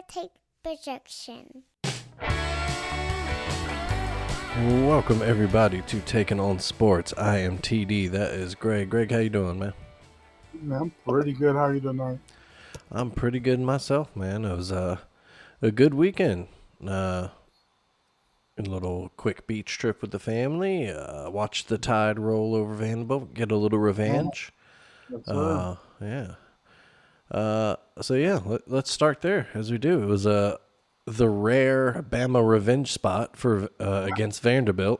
take projection. Welcome everybody to Taking on Sports. I am TD. That is Greg. Greg, how you doing, man? I'm pretty good. How are you tonight? I'm pretty good myself, man. It was a good weekend. A little quick beach trip with the family. Watched the Tide roll over Vanderbilt. Get a little revenge. Yes, sir. Let's start there as we do. It was the rare Bama revenge spot for against Vanderbilt.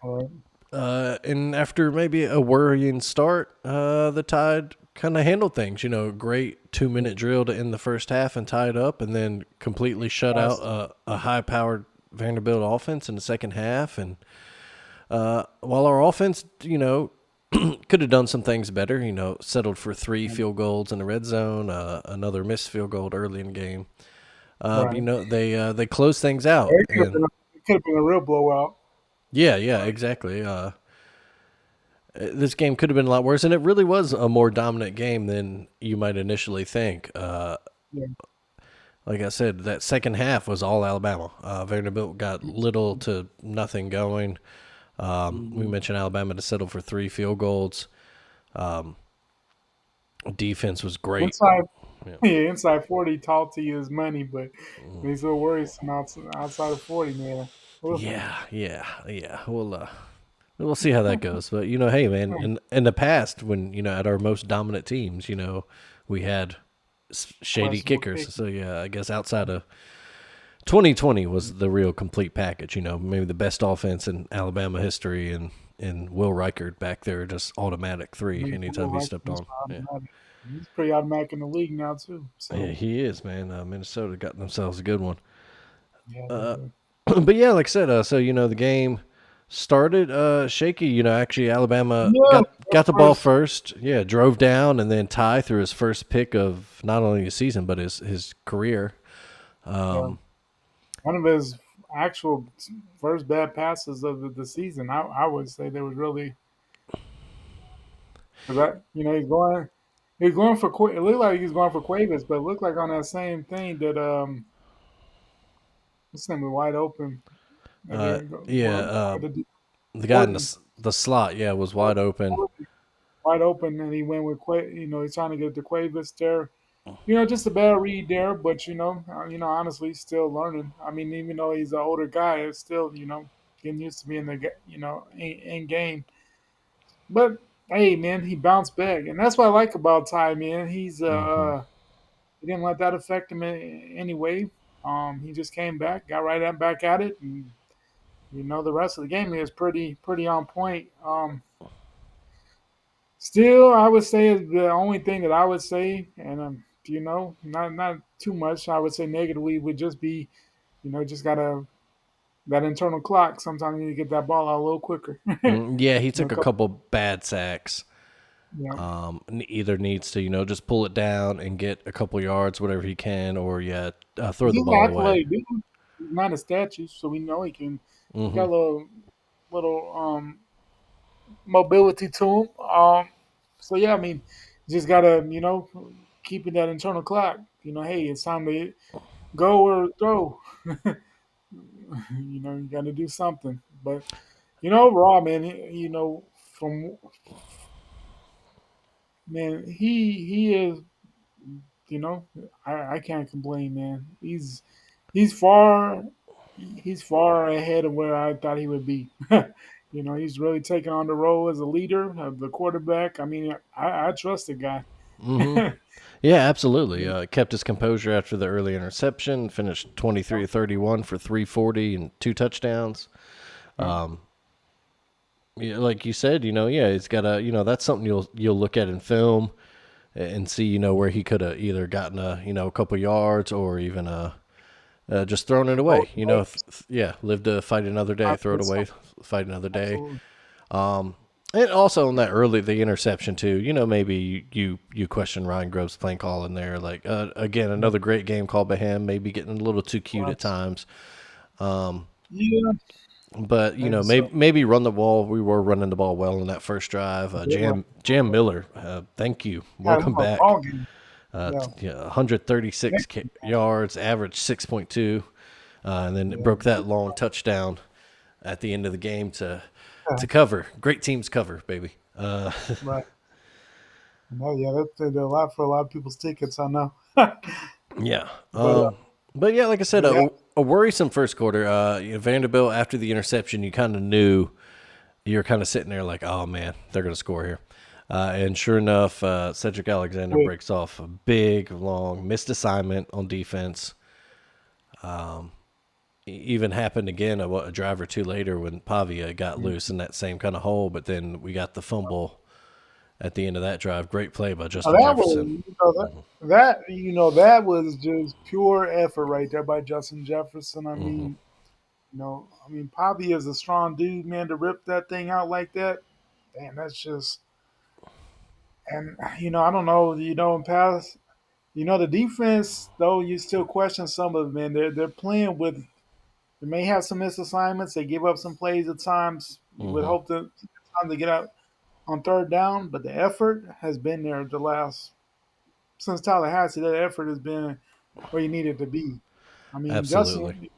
All And after maybe a worrying start, the Tide kind of handled things. Great 2-minute drill to end the first half and tie it up, and then completely shut out a high-powered Vanderbilt offense in the second half. And while our offense, could have done some things better, settled for 3 field goals in the red zone, another missed field goal early in the game. Right. They closed things out. It could have been a real blowout. Yeah, exactly. This game could have been a lot worse, and it really was a more dominant game than you might initially think. Yeah. Like I said, that second half was all Alabama. Vanderbilt got little to nothing going. We mentioned Alabama to settle for 3 field goals. Defense was great. Inside 40 taught to you is money, but he's so worrisome outside of 40, man. Ugh. Yeah. We'll see how that goes. But hey, man, in the past, when at our most dominant teams, we had shady kickers. So yeah, I guess outside of 2020 was the real complete package. Maybe the best offense in Alabama history, and Will Reichard back there, just automatic 3 anytime he stepped on. Yeah. He's pretty automatic in the league now too. So Yeah, he is, man. Minnesota got themselves a good one. yeah, But yeah, like I said, the game started shaky. Actually, Alabama got the ball first. Yeah, drove down, and then Ty threw his first pick of not only his season but his career. one of his actual first bad passes of the season. I would say there was really because he's going for it looked like he's going for Cuevas, but it looked like on that same thing that this thing was wide open. Yeah, The the guy in the slot, was wide open. wide open, and he went with he's trying to get the Cuevas there. Just a bad read there, but honestly, he's still learning. I mean, even though he's an older guy, it's still getting used to being in game. But hey, man, he bounced back, and that's what I like about Ty, man. He didn't let that affect him in any way. He just came back, got back at it, and the rest of the game is pretty on point. Still, I would say the only thing that I would say, and not too much. I would say negatively would just be, just gotta that internal clock. Sometimes you need to get that ball out a little quicker. Yeah, he took a couple bad sacks. Yeah. Either needs to just pull it down and get a couple yards, whatever he can, or throw the He's ball an away. athletic dude. He's not a statue, so we know he can. He Mm-hmm. got a little mobility to him. So yeah, I mean, just gotta keeping that internal clock. Hey, it's time to go or throw. You got to do something. But overall, man, from man, he is. You know, I can't complain, man. He's far he's far ahead of where I thought he would be. He's really taking on the role as a leader of the quarterback. I mean, I trust the guy. Mm-hmm. Yeah, absolutely. Kept his composure after the early interception. Finished 23-31 for 340 and 2 touchdowns. Yeah, like you said, he's got that's something you'll look at in film and see, where he could have either gotten a couple yards or even just thrown it away. Live to fight another day, throw it away, fight another day. Absolutely. And also on the interception too, maybe you question Ryan Grove's playing call in there. Like again, another great game called by him. Maybe getting a little too cute at times. Yeah, But maybe so. maybe run the ball. We were running the ball well in that first drive. Jam Miller, thank you, Got welcome him a back. ball game. Yeah. 136 yards, average 6.2, and then it Yeah. broke that long touchdown at the end of the game to cover. Great teams cover, baby. Right. No, yeah, that did a lot for a lot of people's tickets. I know. but Yeah. But yeah, like I said, but yeah, a worrisome first quarter. Vanderbilt after the interception, you kind of knew you're kind of sitting there like, oh man, they're going to score here. And sure enough, Cedric Alexander quick. breaks off a big, long missed assignment on defense. Even happened again a drive or two later when Pavia got loose in that same kind of hole, but then we got the fumble at the end of that drive. Great play by Now Justin that was, Jefferson. that was just pure effort right there by Justin Jefferson. I mean, Poppy is a strong dude, man, to rip that thing out like that. Damn, that's just, and I don't know, in past, the defense though, you still question some of them, man. They're playing with. They may have some misassignments. They give up some plays at times. You would Hmm. hope to time to get out on third down, but the effort has been there the last since Tallahassee. That effort has been where you need it to be. I mean, Absolutely.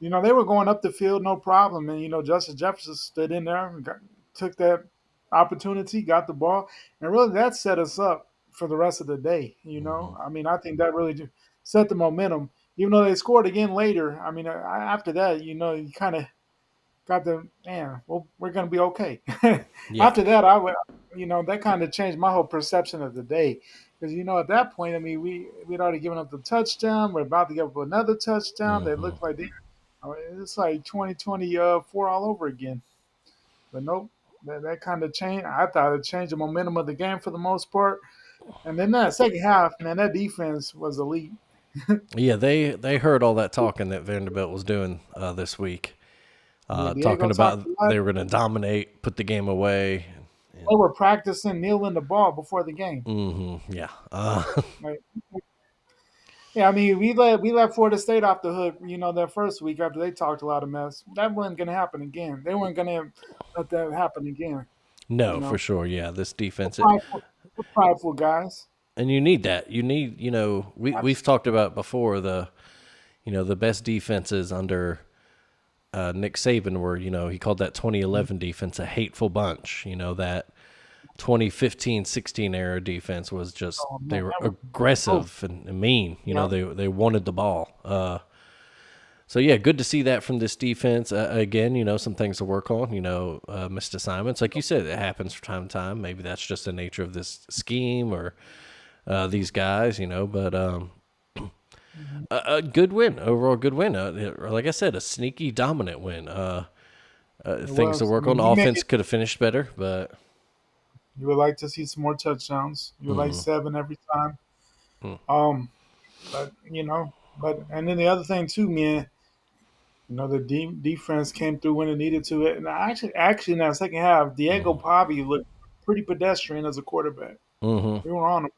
Justin, they were going up the field no problem, and Justin Jefferson stood in there and took that opportunity, got the ball, and really that set us up for the rest of the day. I mean, I think that really set the momentum. Even though they scored again later, I mean, after that, you kind of got the man. Well, we're gonna be okay. Yeah. After that, I would, that kind of changed my whole perception of the day because at that point, I mean, we'd already given up the touchdown. We're about to give up another touchdown. They Hmm. looked like it's like 2024 all over again. But nope, that kind of changed. I thought it changed the momentum of the game for the most part. And then that second half, man, that defense was elite. Yeah, they heard all that talking that Vanderbilt was doing this week, Yeah, Diego talking talked about a lot. they were going to dominate, put the game away. They were practicing kneeling the ball before the game. Yeah. Like, yeah, I mean, we let Florida State off the hook. That first week after they talked a lot of mess. That wasn't going to happen again. They weren't going to let that happen again. You No, for know, sure. Yeah, this defense, we're prideful guys. and you need that. You need, we've talked about before the best defenses under Nick Saban were, he called that 2011 defense a hateful bunch. That 2015-16 era defense was just Oh man, they were that was oh aggressive and mean. yeah. They wanted the ball. So yeah, good to see that from this defense. Again, some things to work on. Missed assignments, like you said, it happens from time to time. Maybe that's just the nature of this scheme or these guys. But Mhm. a good win, overall good win. Like I said, a sneaky dominant win. It Things to was. I work on. mean, Offense could have finished better, but you would like to see some more touchdowns. You would like mhm. 7 every time. Mm. Um, but and then the other thing too, man. The defense came through when it needed to. And actually, in that second half, Diego Pavi looked pretty pedestrian as a quarterback. Mhm. We were on him.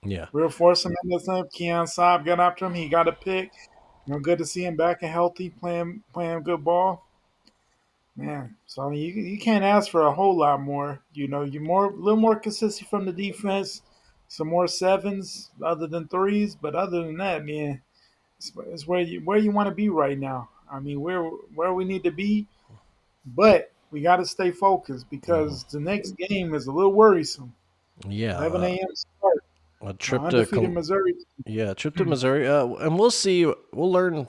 Yeah. We were forcing him to think. Keon Saab got after him. He got a pick. Good to see him back and healthy, playing good ball. Man, so you can't ask for a whole lot more. You're a little more consistent from the defense, some more sevens other than threes. But other than that, man, it's where you want to be right now. I mean, where we need to be, but we got to stay focused because the next game is a little worrisome. Yeah. 11 a.m. start. A trip to Undefeated Missouri. yeah, trip to Missouri, and we'll see. We'll learn.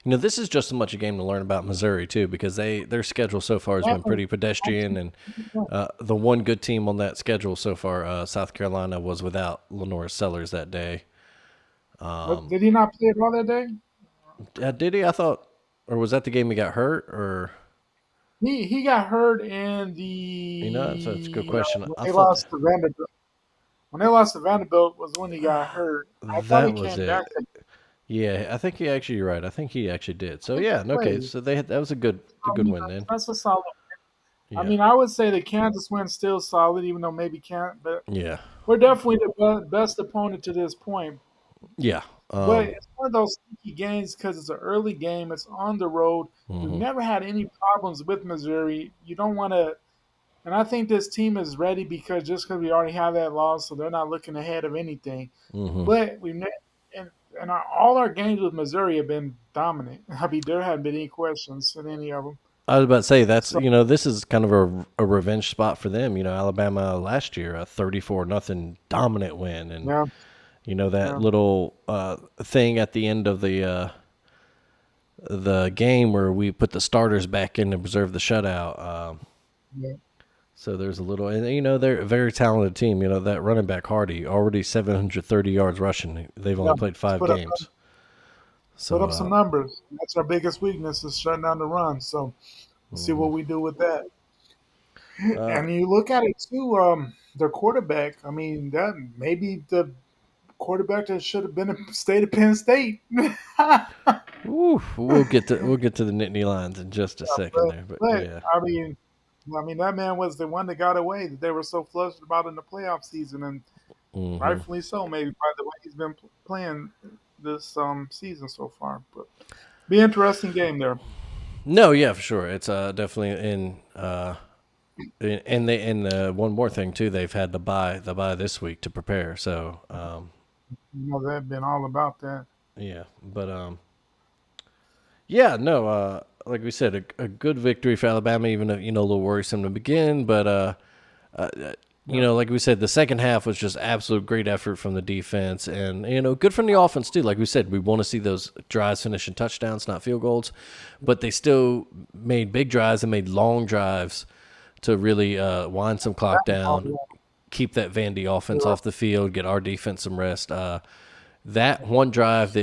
This is just as much a game to learn about Missouri too, because their schedule so far has been pretty pedestrian, and the one good team on that schedule so far, South Carolina, was without Lenore Sellers that day. But did he not play at all that day? Did he? I thought, or was that the game he got hurt? Or He got hurt in that's a good the question. when I they thought lost to Vanderbilt. When they lost to Vanderbilt was when he got hurt. I thought he that was came back. it. Yeah, I think you're right. I think he actually did. So I think he yeah, okay. played. So that was a good win then. That's a solid. I Yeah, mean, I would say the Kansas win's still solid, even though maybe can't. But yeah, we're definitely the best opponent to this point. yeah. But it's one of those sneaky games because it's an early game. It's on the road. We've Mhm. never had any problems with Missouri. You don't want to. And I think this team is ready because just because we already have that loss, so they're not looking ahead of anything. Hmm. But and all our games with Missouri have been dominant. I mean, there haven't been any questions in any of them. I was about to say that's So this is kind of a revenge spot for them. Alabama last year, a 34-0 dominant win, and yeah, that yeah, little thing at the end of the game where we put the starters back in to preserve the shutout. yeah. So there's a little, and they're a very talented team. That running back Hardy already 730 yards rushing. They've only Yeah. played Let's 5 games. put So up some numbers. That's our biggest weakness is shutting down the run. So we'll see what we do with that. uh, And you look at it too, their quarterback. I mean, that maybe the quarterback that should have been a state of Penn State. we'll get to the Nittany Lions in just a second but, there, but but yeah. I mean that man was the one that got away that they were so flushed about in the playoff season, and Hmm. rightfully so. Maybe by the way he's been playing this season so far. But be an interesting game there. No, yeah, for sure. It's definitely and one more thing too. They've had the bye this week to prepare. So You know they've been all about that. yeah, but yeah, no, like we said, a good victory for Alabama, even though, a little worrisome to begin. But, Yeah, like we said, the second half was just absolute great effort from the defense and, good from the offense, too. Like we said, we want to see those drives finish in touchdowns, not field goals. But they still made big drives and made long drives to really wind some clock down, keep that Vandy offense off the field, get our defense some rest. That one drive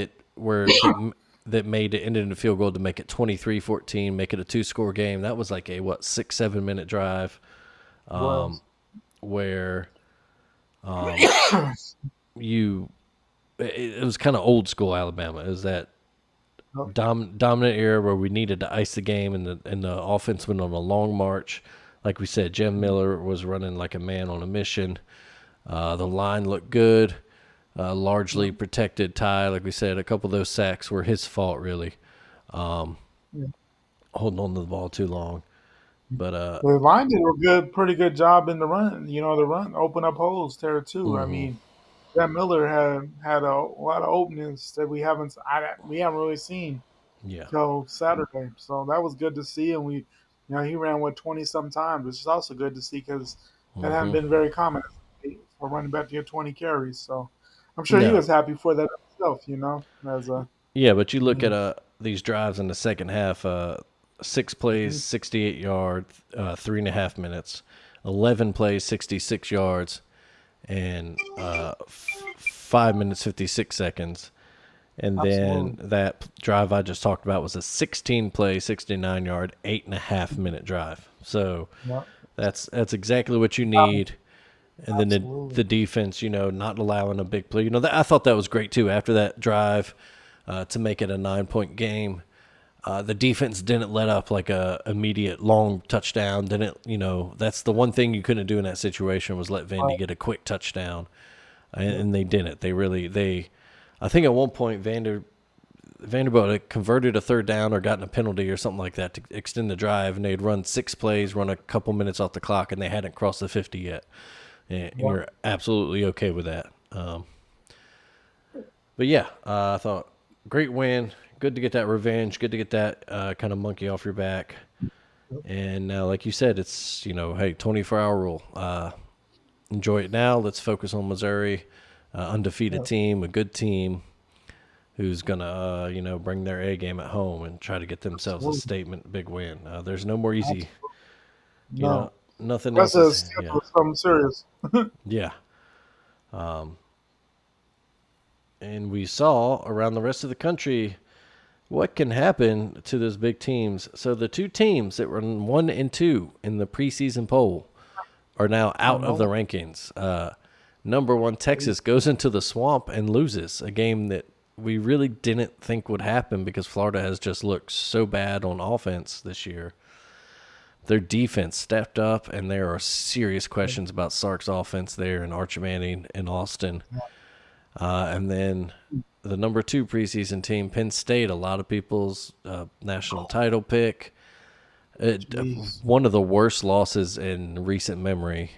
that made it ended in a field goal to make it 23-14, make it a 2-score game. That was like a 6-7 minute drive was. where you it was kind of old school Alabama. It was that dominant era where we needed to ice the game, and the offense went on a long march. Like we said, Jim Miller was running like a man on a mission. The line looked good. Largely protected Ty. Like we said, a couple of those sacks were his fault, really. Yeah. Holding on to the ball too long. But The line did a pretty good job in the run. You know, the run open up holes there too. I mean, that Miller had a lot of openings that we haven't really seen yeah. till Saturday. So that was good to see. And he ran 20 some times, which is also good to see because that hadn't been very common for running back to get 20 carries. So I'm sure he No. was happy for that himself. As a Yeah, but you look mhm, at these drives in the second half, 6 plays, mhm, 68 yards, 3.5 minutes, 11 plays, 66 yards, and 5 minutes, 56 seconds. And then absolutely. that drive I just talked about was a 16-play, 69-yard, 8.5 minute drive. So Yeah, that's exactly what you need. And then the absolutely. defense, not allowing a big play. I thought that was great too. After that drive, to make it a 9-point game, the defense didn't let up like a immediate long touchdown. Didn't That's the one thing you couldn't do in that situation was let Vandy get a quick touchdown, and they didn't. I think at one point Vanderbilt had converted a third down or gotten a penalty or something like that to extend the drive, and they'd run 6 plays, run a couple minutes off the clock, and they hadn't crossed the 50 yet. And Yeah. you're absolutely okay with that. But yeah, I thought great win. Good to get that revenge. Good to get that kind of monkey off your back. And now, like you said, it's hey, 24-hour rule. Enjoy it now. Let's focus on Missouri, undefeated Yeah. team, a good team who's gonna bring their A game at home and try to get themselves a Absolutely. statement big win. There's no more easy. You know, No. nothing That's else a is. Yeah, schedule something serious. yeah. And we saw around the rest of the country what can happen to those big teams. So the two teams that were 1 and 2 in the preseason poll are now Oh out of the no. rankings. Number one, Texas goes into the swamp and loses a game that we really didn't think would happen because Florida has just looked so bad on offense this year. Their defense stepped up, and there are serious questions about Sark's offense there and Arch Manning in Austin. And then the number 2 preseason team, Penn State, a lot of people's national title pick. It, Jeez. one of the worst losses in recent memory,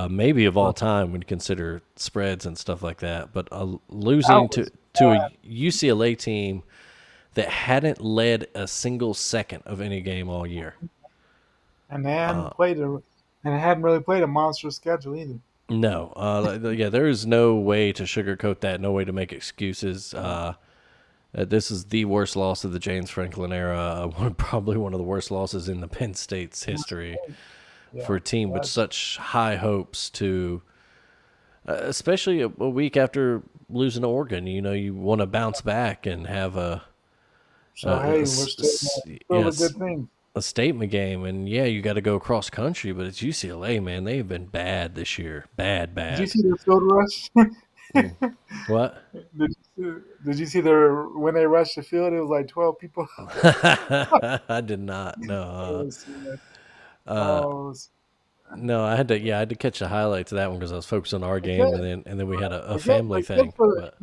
maybe of all time when you consider spreads and stuff like that. But That losing was to a UCLA team that hadn't led a single second of any game all year. and they hadn't played a and they hadn't really played a monster schedule either. No, yeah, there is no way to sugarcoat that. No way to make excuses. This is the worst loss of the James Franklin era. Probably one of the worst losses in the Penn State's history Yeah, for a team with that's such high hopes to, especially a week after losing to Oregon. You know, you want to bounce back and have so. Hey, we're still a yes, good thing. a statement game. And yeah, you got to go cross country, but it's UCLA, man. They've been bad this year. Bad, Did you bad. see the field rush? What? Did you see their when they rushed the field? It was like 12 people. I did not. It No. was, oh, it was No, I had to. Yeah, I had to catch the highlights of that one because I was focused on our game, good. and then we had a But good, family but good thing. for But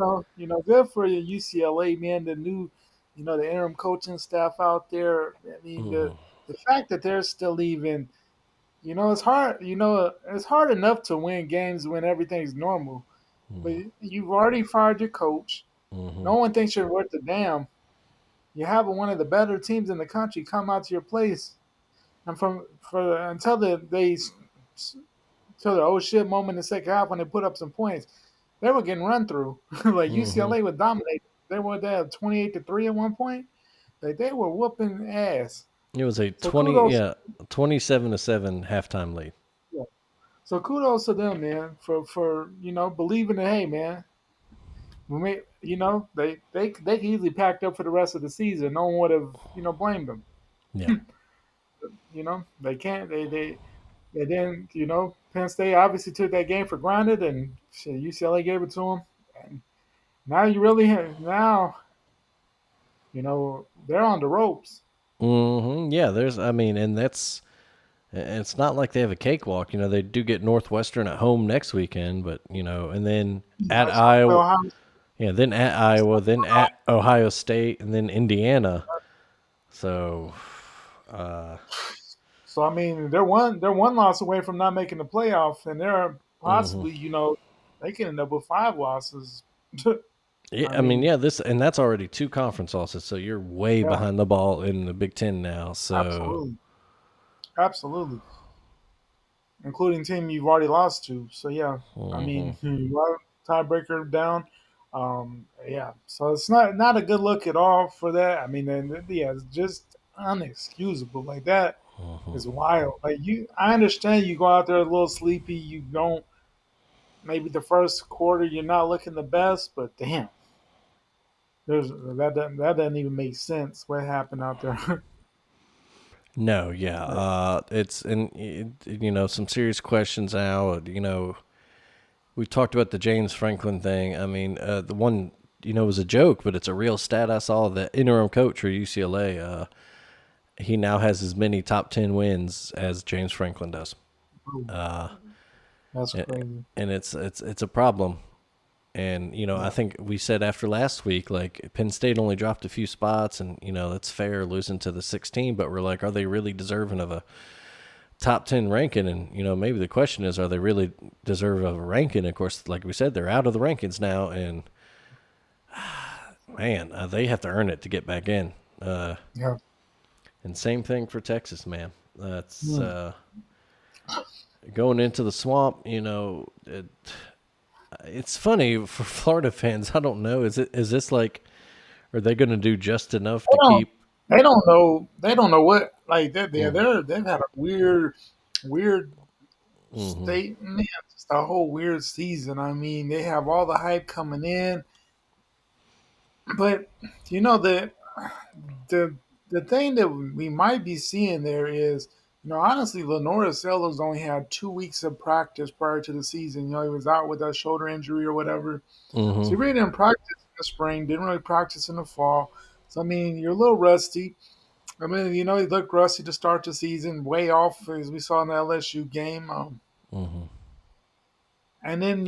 good for your UCLA man. The new, the interim coaching staff out there. I mean, the fact that they're still even, it's hard. It's hard enough to win games when everything's normal. But you've already fired your coach. No one thinks you're worth a damn. You have one of the better teams in the country come out to your place, and from for until the oh shit moment in the second half when they put up some points, they were getting run through. Like UCLA was dominating. They were there 28-3 at one point. Like they were whooping ass. it was a So kudos, 27-7 halftime lead. yeah. So kudos to them, man, for believing that. Hey, man, we may, they could easily packed up for the rest of the season. No one would have blamed them. Yeah. They can't. They didn't. Penn State obviously took that game for granted, and shit, UCLA gave it to them. And now you really now they're on the ropes. Yeah. There's. I mean, and that's. It's not like they have a cakewalk. You know, they do get Northwestern at home next weekend, but and then at So they play Iowa. Ohio. Yeah, then at Iowa, then at Ohio State, and then Indiana. So, uh, So I mean, they're one loss away from not making the playoff, and they're possibly they can end up with five losses. yeah, I I mean, mean, yeah, and that's already two conference losses, so you're way yeah, behind the ball in the Big Ten now. So, absolutely, absolutely, including team you've already lost to. So yeah, I mean, you are tiebreaker down. Yeah, so it's not a good look at all for that. I mean, and yeah, it's just unexcusable. Like that is wild. Like I understand you go out there a little sleepy. You don't maybe the first quarter you're not looking the best, but damn, that doesn't even make sense. What happened out there? no, yeah, Like, it's some serious questions now. We've talked about the James Franklin thing. I mean, the one was a joke, but it's a real stat I saw. The interim coach for UCLA, he now has as many top 10 wins as James Franklin does. that's and crazy. and it's a problem. And I Yeah, think we said after last week, like Penn State only dropped a few spots, and that's fair losing to the 16. But we're like, are they really deserving of a top 10 ranking? And maybe the question is, are they really deserve of a ranking? Of course, like we said, they're out of the rankings now, and man, they have to earn it to get back in. yeah. And same thing for Texas, man. That's Hmm. going into the swamp. It's funny for Florida fans. I don't know. Is this like, are they going to do just enough They to don't. keep? They don't know. They don't know what like that. Mm, They've had a weird mm-hmm, state. Man, just a whole weird season. I mean, they have all the hype coming in, but you know the the the thing that we might be seeing there is, honestly, Lenora Sellers only had 2 weeks of practice prior to the season. He was out with a shoulder injury or whatever. So he mm-hmm, really didn't practice in the spring, didn't really practice in the fall. So I mean, you're a little rusty. I mean, he looked rusty to start the season, way off as we saw in the LSU game. mm-hmm. And then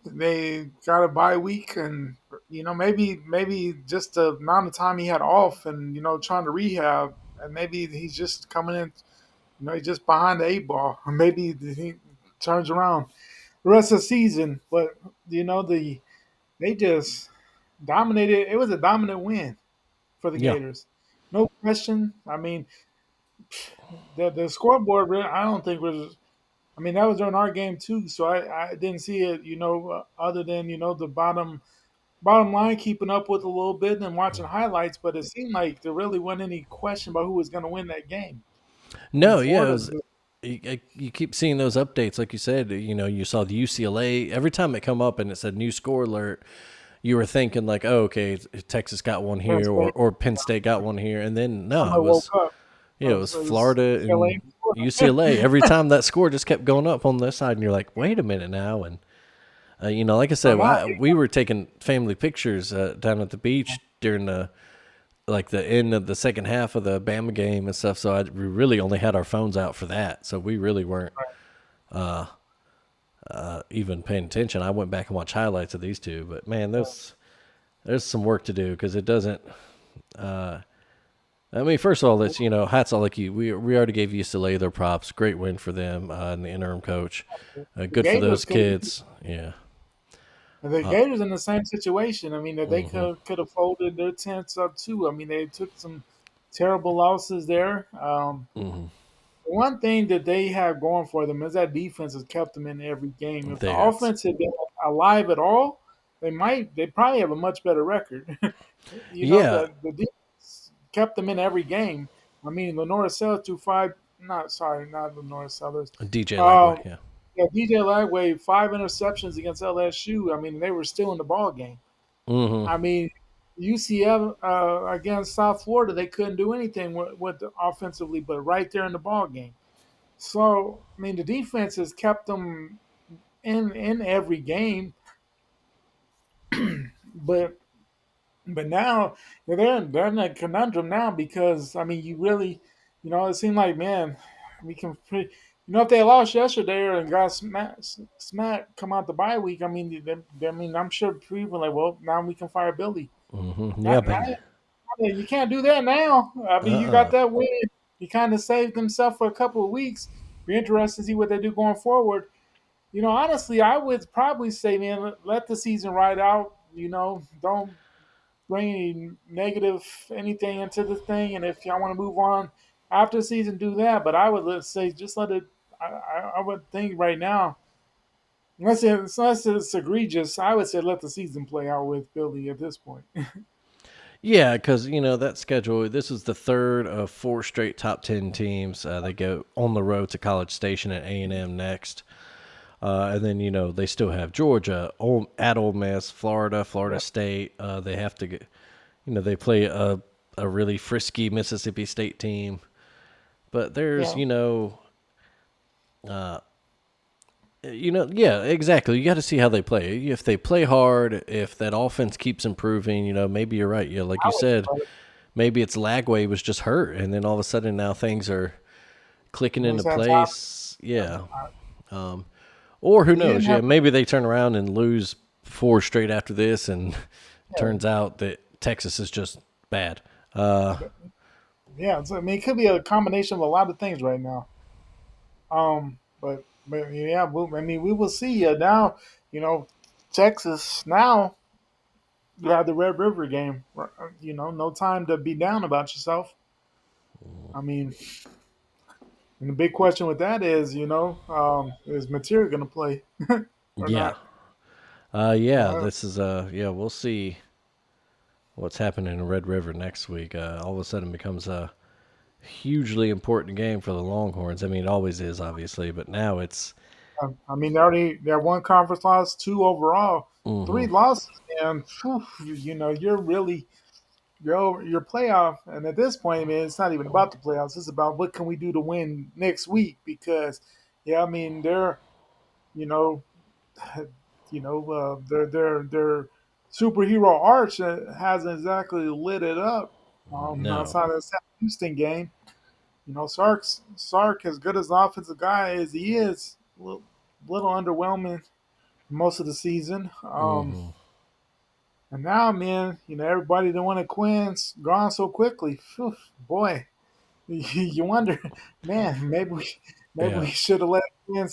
they got a bye week, and maybe just the amount of time he had off, and trying to rehab. and maybe he's just coming in. He's just behind the eight ball. Maybe he turns around the rest of the season. But they just dominated. It was a dominant win for the Yeah. Gators, no question. I mean, the scoreboard. I don't think was. I mean, that was during our game too, so I didn't see it. Other than the bottom line, keeping up with a little bit and watching highlights. But it seemed like there really wasn't any question about who was going to win that game. I mean, No, yeah, it Florida. was. You keep seeing those updates, like you said. You saw the UCLA every time it come up and it said new score alert. You were thinking like, oh, okay, Texas got one Penn here, or State. or Penn State got one here, and then no, I it woke was up. it was So it was Florida UCLA. and UCLA. Every time that score just kept going up on this side, and you're like, wait a minute now, and like I So said, now, we were taking family pictures down at the beach during the end of the second half of the Bama game and stuff. So we really only had our phones out for that. So we really weren't even paying attention. I went back and watched highlights of these two, but man, there's some work to do because it doesn't. I mean, first of all, it's hats off like you. We already gave UCLA their props. Great win for them and the interim coach. the Good for those Gators could kids. Yeah. the Gators in the same situation. I mean, that they Hmm. could have folded their tents up too. I mean, they took some terrible losses there. Hmm. One thing that they have going for them is that defense has kept them in every game. If the That's offense had been alive at all, they probably have a much better record. yeah. The defense kept them in every game. I mean, Lenora Sellers threw five. Not sorry, not Lenora Sellers. DJ Lagway. Um, Yeah. yeah, DJ Lagway 5 interceptions against LSU. I mean, they were still in the ball game. Hmm. I mean, UCF against South Florida, they couldn't do anything with offensively, but right there in the ball game. So, I mean, the defense has kept them in every game, but now they're in a conundrum now because I mean, you really, it seemed like man, we can, if they lost yesterday and got smack come out the bye week, I mean, I mean, I'm sure people are like, well, now we can fire Billy. Yeah, Not but now, you can't do that now. I mean, you got uh-uh. that win. You kind of saved himself for a couple of weeks. Be interested to see what they do going forward. Honestly, I would probably say, man, let the season ride out. Don't bring any negative anything into the thing. And if y'all want to move on after the season, do that. But I would say just let it. I would think right now, unless it's egregious, I would say let the season play out with Billy at this point. Yeah, because that schedule. This is the third of four straight top 10 teams. They go on the road to College Station at A&M next, and then they still have Georgia, at Ole Miss, Florida, Florida Yeah, State. They have to get, they play a really frisky Mississippi State team, but there's yeah. yeah, exactly. You got to see how they play. If they play hard, if that offense keeps improving, maybe you're right. Yeah, like I you said, would. maybe it's Lagway was just hurt, and then all of a sudden now things are clicking into He's had time. place. Yeah, or who He didn't knows? Yeah, have. maybe they turn around and lose four straight after this, and it Yeah, turns out that Texas is just bad. yeah. So, I mean, it could be a combination of a lot of things right now. But yeah, I mean, we will see. Now, you know, Texas now you have the Red River game. No time to be down about yourself. I mean, and the big question with that is, is Material going to play or Yeah, not? yeah. Uh, This is yeah. We'll see what's happening in Red River next week. All of a sudden becomes a hugely important game for the Longhorns. I mean, it always is, obviously, but now it's. I mean, they have one conference loss, two overall, Hmm. three losses, and phew, you're really your playoff. And at this point, man, it's not even about the playoffs. It's about what can we do to win next week. Because, yeah, I mean, you know, their superhero arch hasn't exactly lit it up. No. Outside of the Sam Houston game, Sark, as good as an offensive guy as he is, little underwhelming most of the season. Hmm. And now, man, everybody that wanted Quinn's gone so quickly. Phew, boy, You wonder, man, maybe we Yeah. should have let him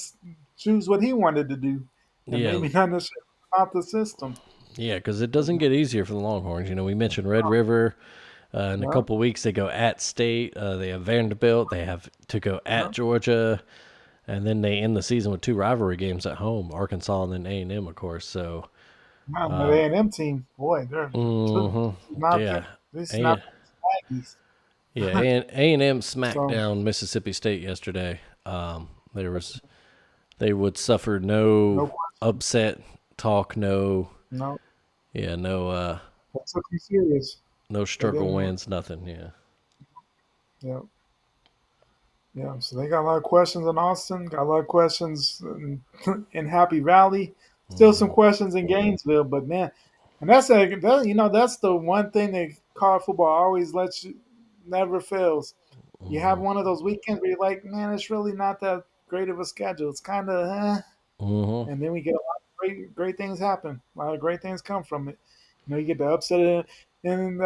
choose what he wanted to do, and Yeah. maybe not necessarily about the system. Yeah, because it doesn't get easier for the Longhorns. We mentioned Red River. In a Yeah, couple weeks, they go at State. They have Vanderbilt. They have to go yeah. at Georgia, and then they end the season with two rivalry games at home: Arkansas and then A&M, of course. So, Man, the A&M team, boy, they're hmm not yeah, this is not A the Aggies. yeah, A&M smacked So down Mississippi State yesterday. They would suffer no no question, upset talk, no no, yeah, they took me serious. no They struggle didn't. wins, nothing. Yeah. Yeah, yeah. So they got a lot of questions in Austin. Got a lot of questions in Happy Valley. Still some Hmm. questions in Gainesville, but man, and that's the one thing that college football always lets you never fails. You have Hmm. one of those weekends where you're like, man, it's really not that great of a schedule. It's kind of, Hmm. and then we get a lot of great things happen. A lot of great things come from it. You get the upset in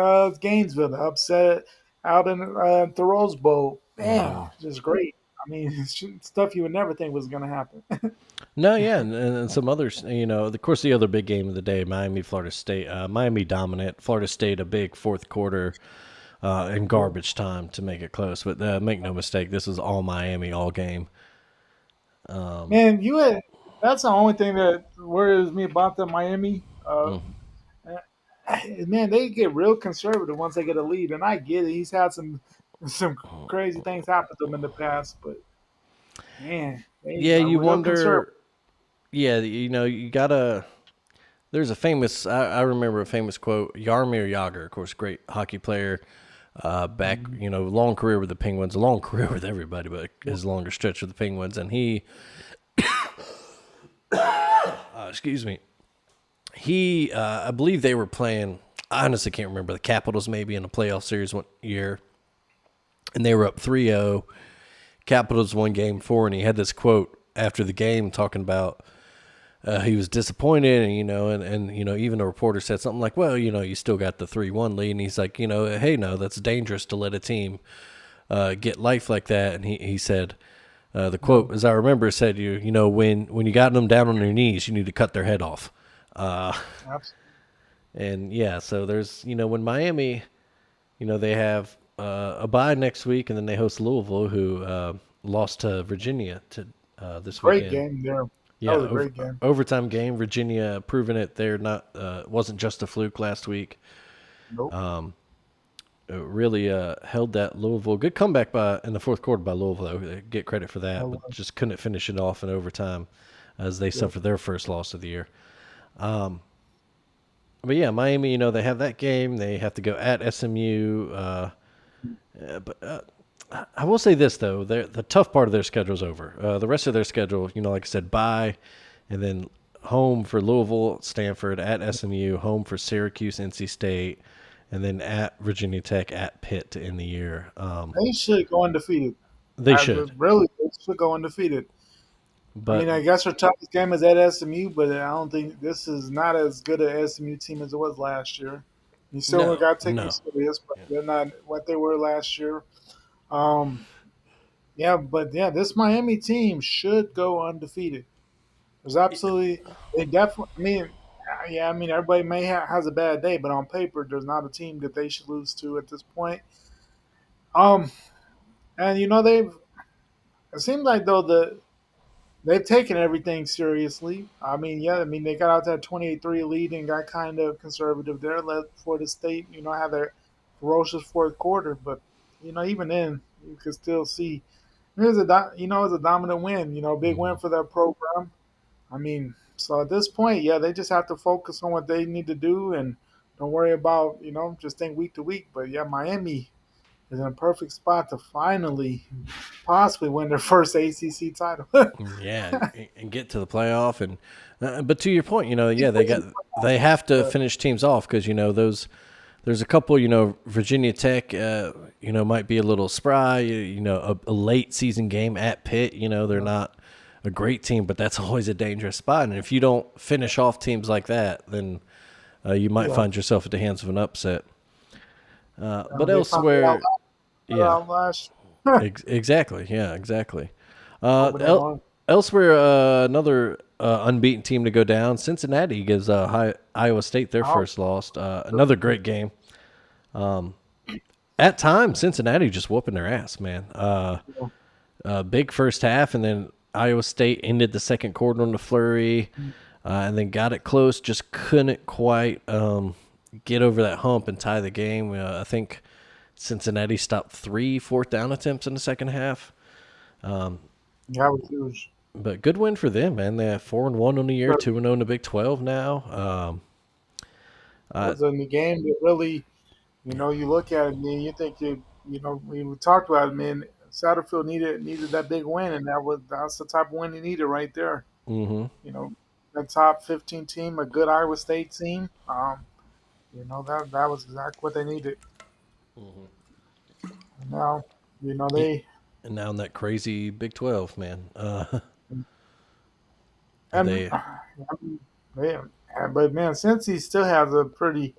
Gainesville, the upset out in the Rose Bowl. Damn, Hmm. just great. I mean, it's stuff you would never think was going to happen. No, yeah, and some others. Of course, the other big game of the day, Miami, Florida State. Miami dominant. Florida State a big fourth quarter in Yeah. garbage time to make it close. But make no mistake, this is all Miami all game. Man, that's the only thing that worries me about the Miami. Mm, Man, they get real conservative once they get a lead, and I get it. He's had some crazy things happen to him in the past, but man, they yeah, are you real conservative. wonder. Yeah, you gotta. There's a famous. I remember a famous quote. Yarmir Yager, of course, great hockey player. Back, Mhm. long career with the Penguins, a long career with everybody, but Yeah. his longer stretch with the Penguins, and excuse me, I believe they were playing. I honestly can't remember the Capitals maybe in a playoff series one year, and they were up 3-0. Capitals won game 4, and he had this quote after the game talking about he was disappointed, and even a reporter said something like, "Well, you still got the 3-1 lead," and he's like, "Hey, no, that's dangerous to let a team get life like that." And he said, the No, quote, as I remember, said, when you got them down on their knees, you need to cut their head off." absolutely. And yeah, so there's, when Miami, they have a bye next week, and then they host Louisville, who lost to Virginia to this Great weekend. game there. That Yeah, was a great game. overtime game. Virginia proving it they're not wasn't just a fluke last week. Nope. Really held that Louisville good comeback by in the fourth quarter by Louisville. Though. They get credit for that, That but was, just couldn't finish it off in overtime as they yep. suffered their first loss of the year. But yeah, Miami, they have that game. They have to go at SMU. But I will say this though, the tough part of their schedule is over. The rest of their schedule, like I said, bye, and then home for Louisville, Stanford, at SMU, home for Syracuse, NC State, and then at Virginia Tech, at Pitt to end the year. They should go undefeated. They should, Really, they should go undefeated. I but mean, I guess our toughest game is at SMU, but I don't think this is not as good an SMU team as it was last year. You still no, got to take them no. serious, but Yeah. they're not what they were last year. Um, yeah, but yeah, this Miami team should go undefeated. There's absolutely they definitely. I mean, yeah, I mean everybody may has a bad day, but on paper, there's not a team that they should lose to at this point. Um, and they've. It seems like though they've taken everything seriously. I mean, yeah, I mean they got out that 28-3 lead and got kind of conservative there. Let Florida State, have their ferocious fourth quarter, but even then you could still see it's a dominant win. Big win Mhm. for that program. I mean, so at this point, yeah, they just have to focus on what they need to do and don't worry about just think week to week. But yeah, Miami is in a perfect spot to finally possibly win their first ACC title. Yeah, and get to the playoff, and but to your point, yeah, they have to finish teams off because those there's a couple, Virginia Tech, might be a little spry, a late season game at Pitt, they're not a great team, but that's always a dangerous spot, and if you don't finish off teams like that, then you might Yeah, find yourself at the hands of an upset. But they found it out, elsewhere, yeah. last. Exactly. Yeah, exactly. Over that long. Elsewhere, another unbeaten team to go down. Cincinnati gives Iowa State their Oh, first loss. Another great game. At times, Cincinnati just whooping their ass, man. Big first half, and then Iowa State ended the second quarter on the flurry, and then got it close. Just couldn't quite get over that hump and tie the game. I think Cincinnati stopped 3 fourth down attempts in the second half. that was huge. But good win for them, man. They have 4-1 on the year, But 2-0 in the Big 12 now. it was in the game that really, you look at it, man, you think we talked about it, man. Satterfield needed that big win, and that's the type of win he needed right there. Mm-hmm. You know, a top 15 team, a good Iowa State team. That was exactly what they needed. And now, they And now in that crazy Big 12, man. and They man, but man, since he still has a pretty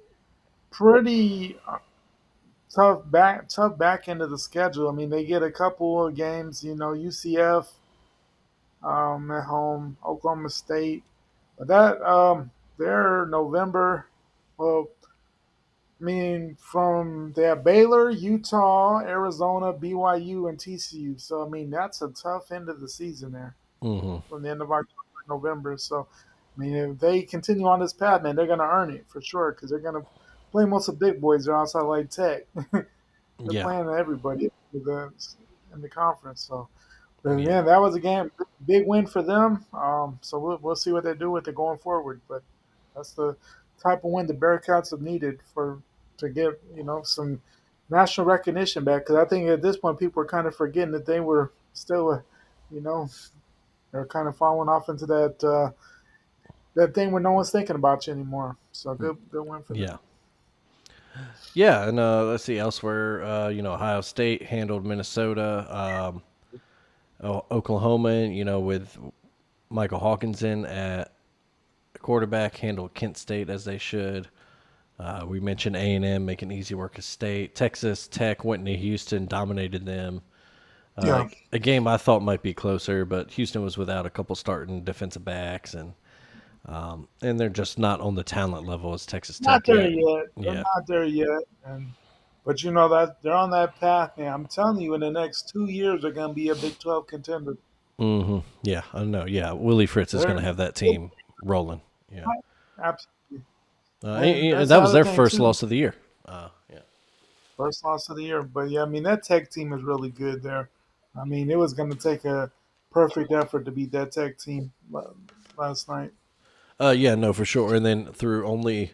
tough back end of the schedule. I mean, they get a couple of games, UCF at home, Oklahoma State, but they're November. Well, I mean, they have Baylor, Utah, Arizona, BYU, and TCU. So I mean, that's a tough end of the season there mm-hmm. from the end of October, November. So I mean, if they continue on this path, man, they're going to earn it for sure because they're going to play most of the big boys. They're outside like Tech. They're Yeah. playing everybody in the conference. So, but Yeah. man, that was a game, big win for them. So we'll see what they do with it going forward. But that's the type of win the Bearcats have needed to get some national recognition back. Because I think at this point people are kind of forgetting that they were still, you know, they're kind of falling off into that thing where no one's thinking about you anymore. So good win for them. Yeah. Yeah, and let's see elsewhere. Ohio State handled Minnesota. Oklahoma, with Michael Hawkinson at quarterback, handled Kent State as they should. We mentioned A&M making easy work of State. Texas Tech went into Houston, dominated them. Yeah. A game I thought might be closer, but Houston was without a couple starting defensive backs, and they're just not on the talent level as Texas Not Tech there yet. yet. They're Yeah. not there yet. But you know that they're on that path, man. I'm telling you, in the next 2 years, they're going to be a Big 12 contender. Mm-hmm. Yeah, I know. Yeah, Willie Fritz is going They're to have that team rolling. Yeah. absolutely, and And that's that the was other their thing first too. loss of the year. Yeah. First loss of the year, but yeah, I mean that Tech team is really good there. I mean, it was going to take a perfect effort to beat that Tech team last night. Yeah, no, for sure. And then through only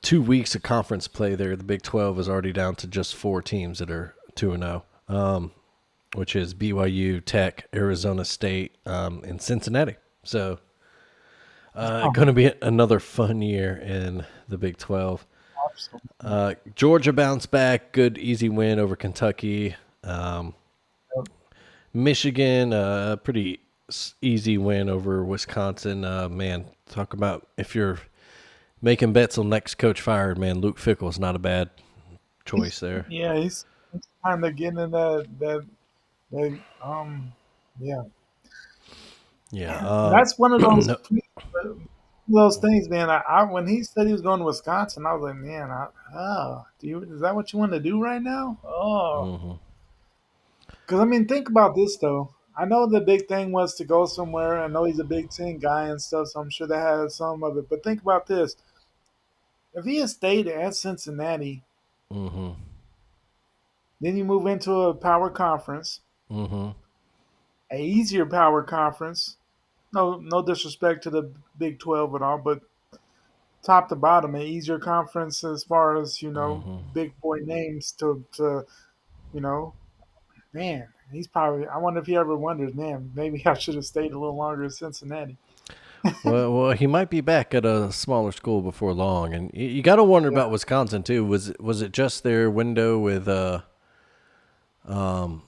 2 weeks of conference play there, the Big 12 is already down to just 4 teams that are 2-0, which is BYU, Tech, Arizona State, and Cincinnati. So going to be another fun year in the Big 12. Absolutely. Georgia bounced back. Good, easy win over Kentucky. Michigan, pretty easy win over Wisconsin. Man, talk about if you're making bets on next coach fired, man, Luke Fickle is not a bad choice there. Yeah, he's kind of getting in that yeah. Yeah. And that's one of No, those things, man. I when he said he was going to Wisconsin, I was like, man, is that what you want to do right now? Oh, mhm. because I mean, think about this though. I know the big thing was to go somewhere. I know he's a Big Ten guy and stuff, so I'm sure that had some of it. But think about this: if he had stayed at Cincinnati, Mhm. then you move into a power conference, Mhm. a easier power conference. No disrespect to the Big 12 at all, but top to bottom, an easier conference as far as Mhm. big boy names to you know. Man, he's probably. I wonder if he ever wonders, man, maybe I should have stayed a little longer in Cincinnati. Well, he might be back at a smaller school before long, and you got to wonder Yeah, about Wisconsin too. Was it just their window with um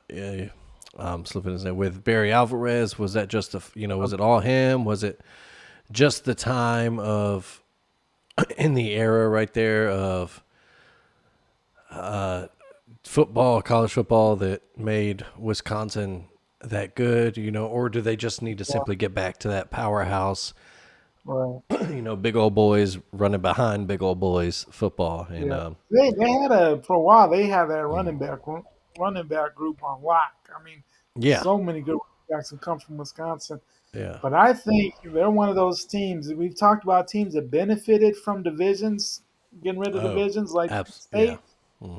yeah, I'm slipping his name with Barry Alvarez? Was that just was it all him? Was it just the time of in the era right there of uh, football, college football that made Wisconsin that good, or do they just need to Yeah, simply get back to that powerhouse, right. big old boys running behind big old boys football? And Yeah, they had a for a while. They had that running back group on lock. I mean, yeah, so many good running backs have come from Wisconsin. yeah, But I think they're one of those teams. We've talked about teams that benefited from divisions, getting rid of oh, divisions like Penn yeah, State.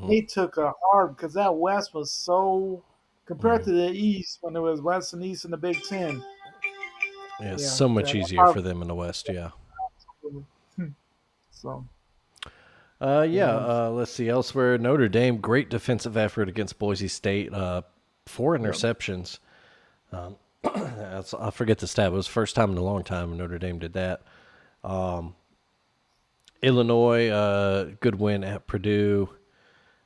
They took a hard because that West was so compared to the East when it was West and East in the Big Ten. yeah, Yeah, so much that easier hard. for them in the West. Yeah. So Yeah. yeah, Let's see. Elsewhere, Notre Dame, great defensive effort against Boise State. Four yeah, interceptions. I forget the stat. It was the first time in a long time Notre Dame did that. Illinois, good win at Purdue.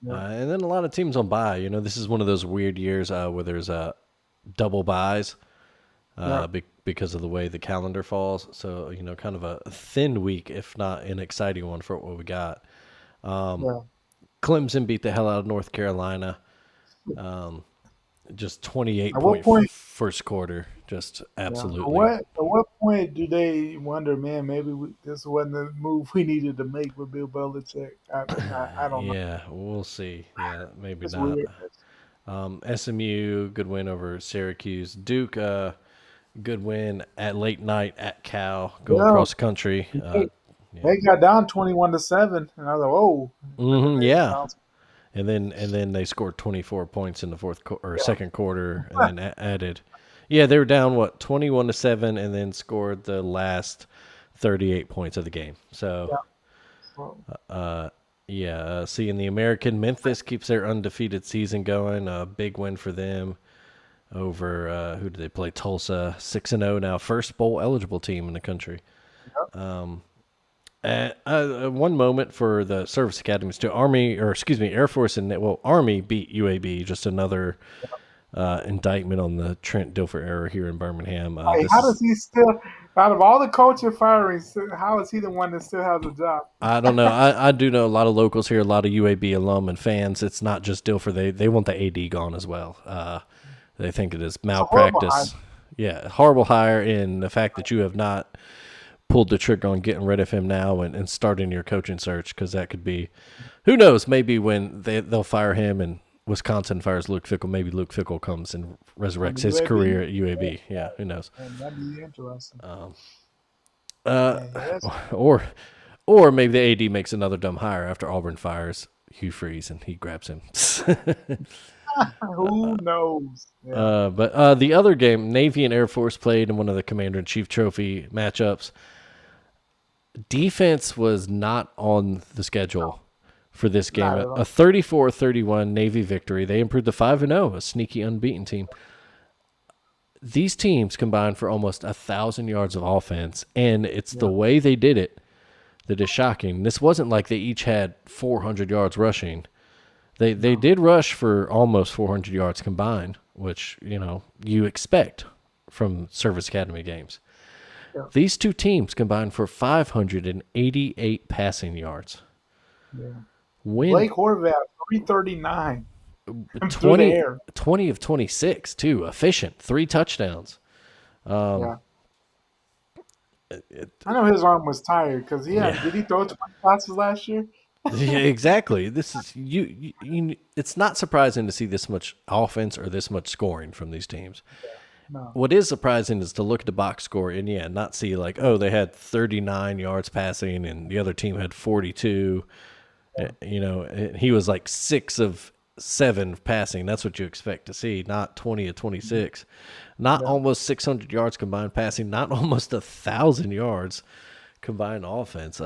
yeah, And then a lot of teams on bye. This is one of those weird years where there's double buys yeah, because of the way the calendar falls. So, kind of a thin week, if not an exciting one for what we got. yeah. Clemson beat the hell out of North Carolina. Just 28 At what point point? first quarter. Just Yeah. absolutely. At what point do they wonder, man? Maybe this wasn't the move we needed to make with Bill Belichick. I don't know. Yeah, we'll see. Yeah, maybe It's not. weird. SMU, good win over Syracuse. Duke, good win at late night at Cal, going Yeah, cross country. they, Yeah. they got down 21-7, and I was like, oh, and then they Yeah. bounced. And then they scored 24 points in the Yeah, second quarter, and then added. Yeah, they were down 21-7, and then scored the last 38 points of the game. So, yeah. So, yeah, seeing the American Memphis keeps their undefeated season going. A big win for them over who did they play? Tulsa, 6-0 now, first bowl eligible team in the country. yeah, One moment for the service academies to Air Force Army beat UAB. Just another indictment on the Trent Dilfer era here in Birmingham. hey, This how does is he still? Out of all the coaching firings, how is he the one that still has a job? I don't know. I do know a lot of locals here, a lot of UAB alum and fans. It's not just Dilfer. They want the AD gone as well. They think it is It's a horrible hire. malpractice. Yeah, horrible hire in the fact that you have not pulled the trigger on getting rid of him now and starting your coaching search, because that could be, who knows, maybe when they'll fire him and Wisconsin fires Luke Fickle, maybe Luke Fickle comes and On the resurrects his UAB, career at UAB. Yeah, who knows? and that'd be interesting. Uh, Man, yes. or or maybe the AD makes another dumb hire after Auburn fires Hugh Freeze and he grabs him. Who knows? Yeah, But the other game, Navy and Air Force played in one of the Commander-in-Chief Trophy matchups. Defense was not on the schedule for this game. not at A all. 34-31 Navy victory. They improved to 5-0, a sneaky unbeaten team. These teams combined for almost 1,000 yards of offense, and it's the way they did it that is shocking. This wasn't like they each had 400 yards rushing. They did rush for almost 400 yards combined, which, you expect from Service Academy games. Yeah, These two teams combined for 588 passing yards. yeah. Win Blake Horvath, 339 through the 20, air. 20 of 26, too. Efficient. 3 touchdowns. Yeah. I know his arm was tired because Yeah. did he throw 20 passes last year? Yeah, exactly. This is it's not surprising to see this much offense or this much scoring from these teams. No. What is surprising is to look at the box score and not see like, oh, they had 39 yards passing and the other team had 42. He was like 6 of 7 passing. That's what you expect to see, not 20 of 26. Not almost 600 yards combined passing, not almost 1,000 yards combined offense.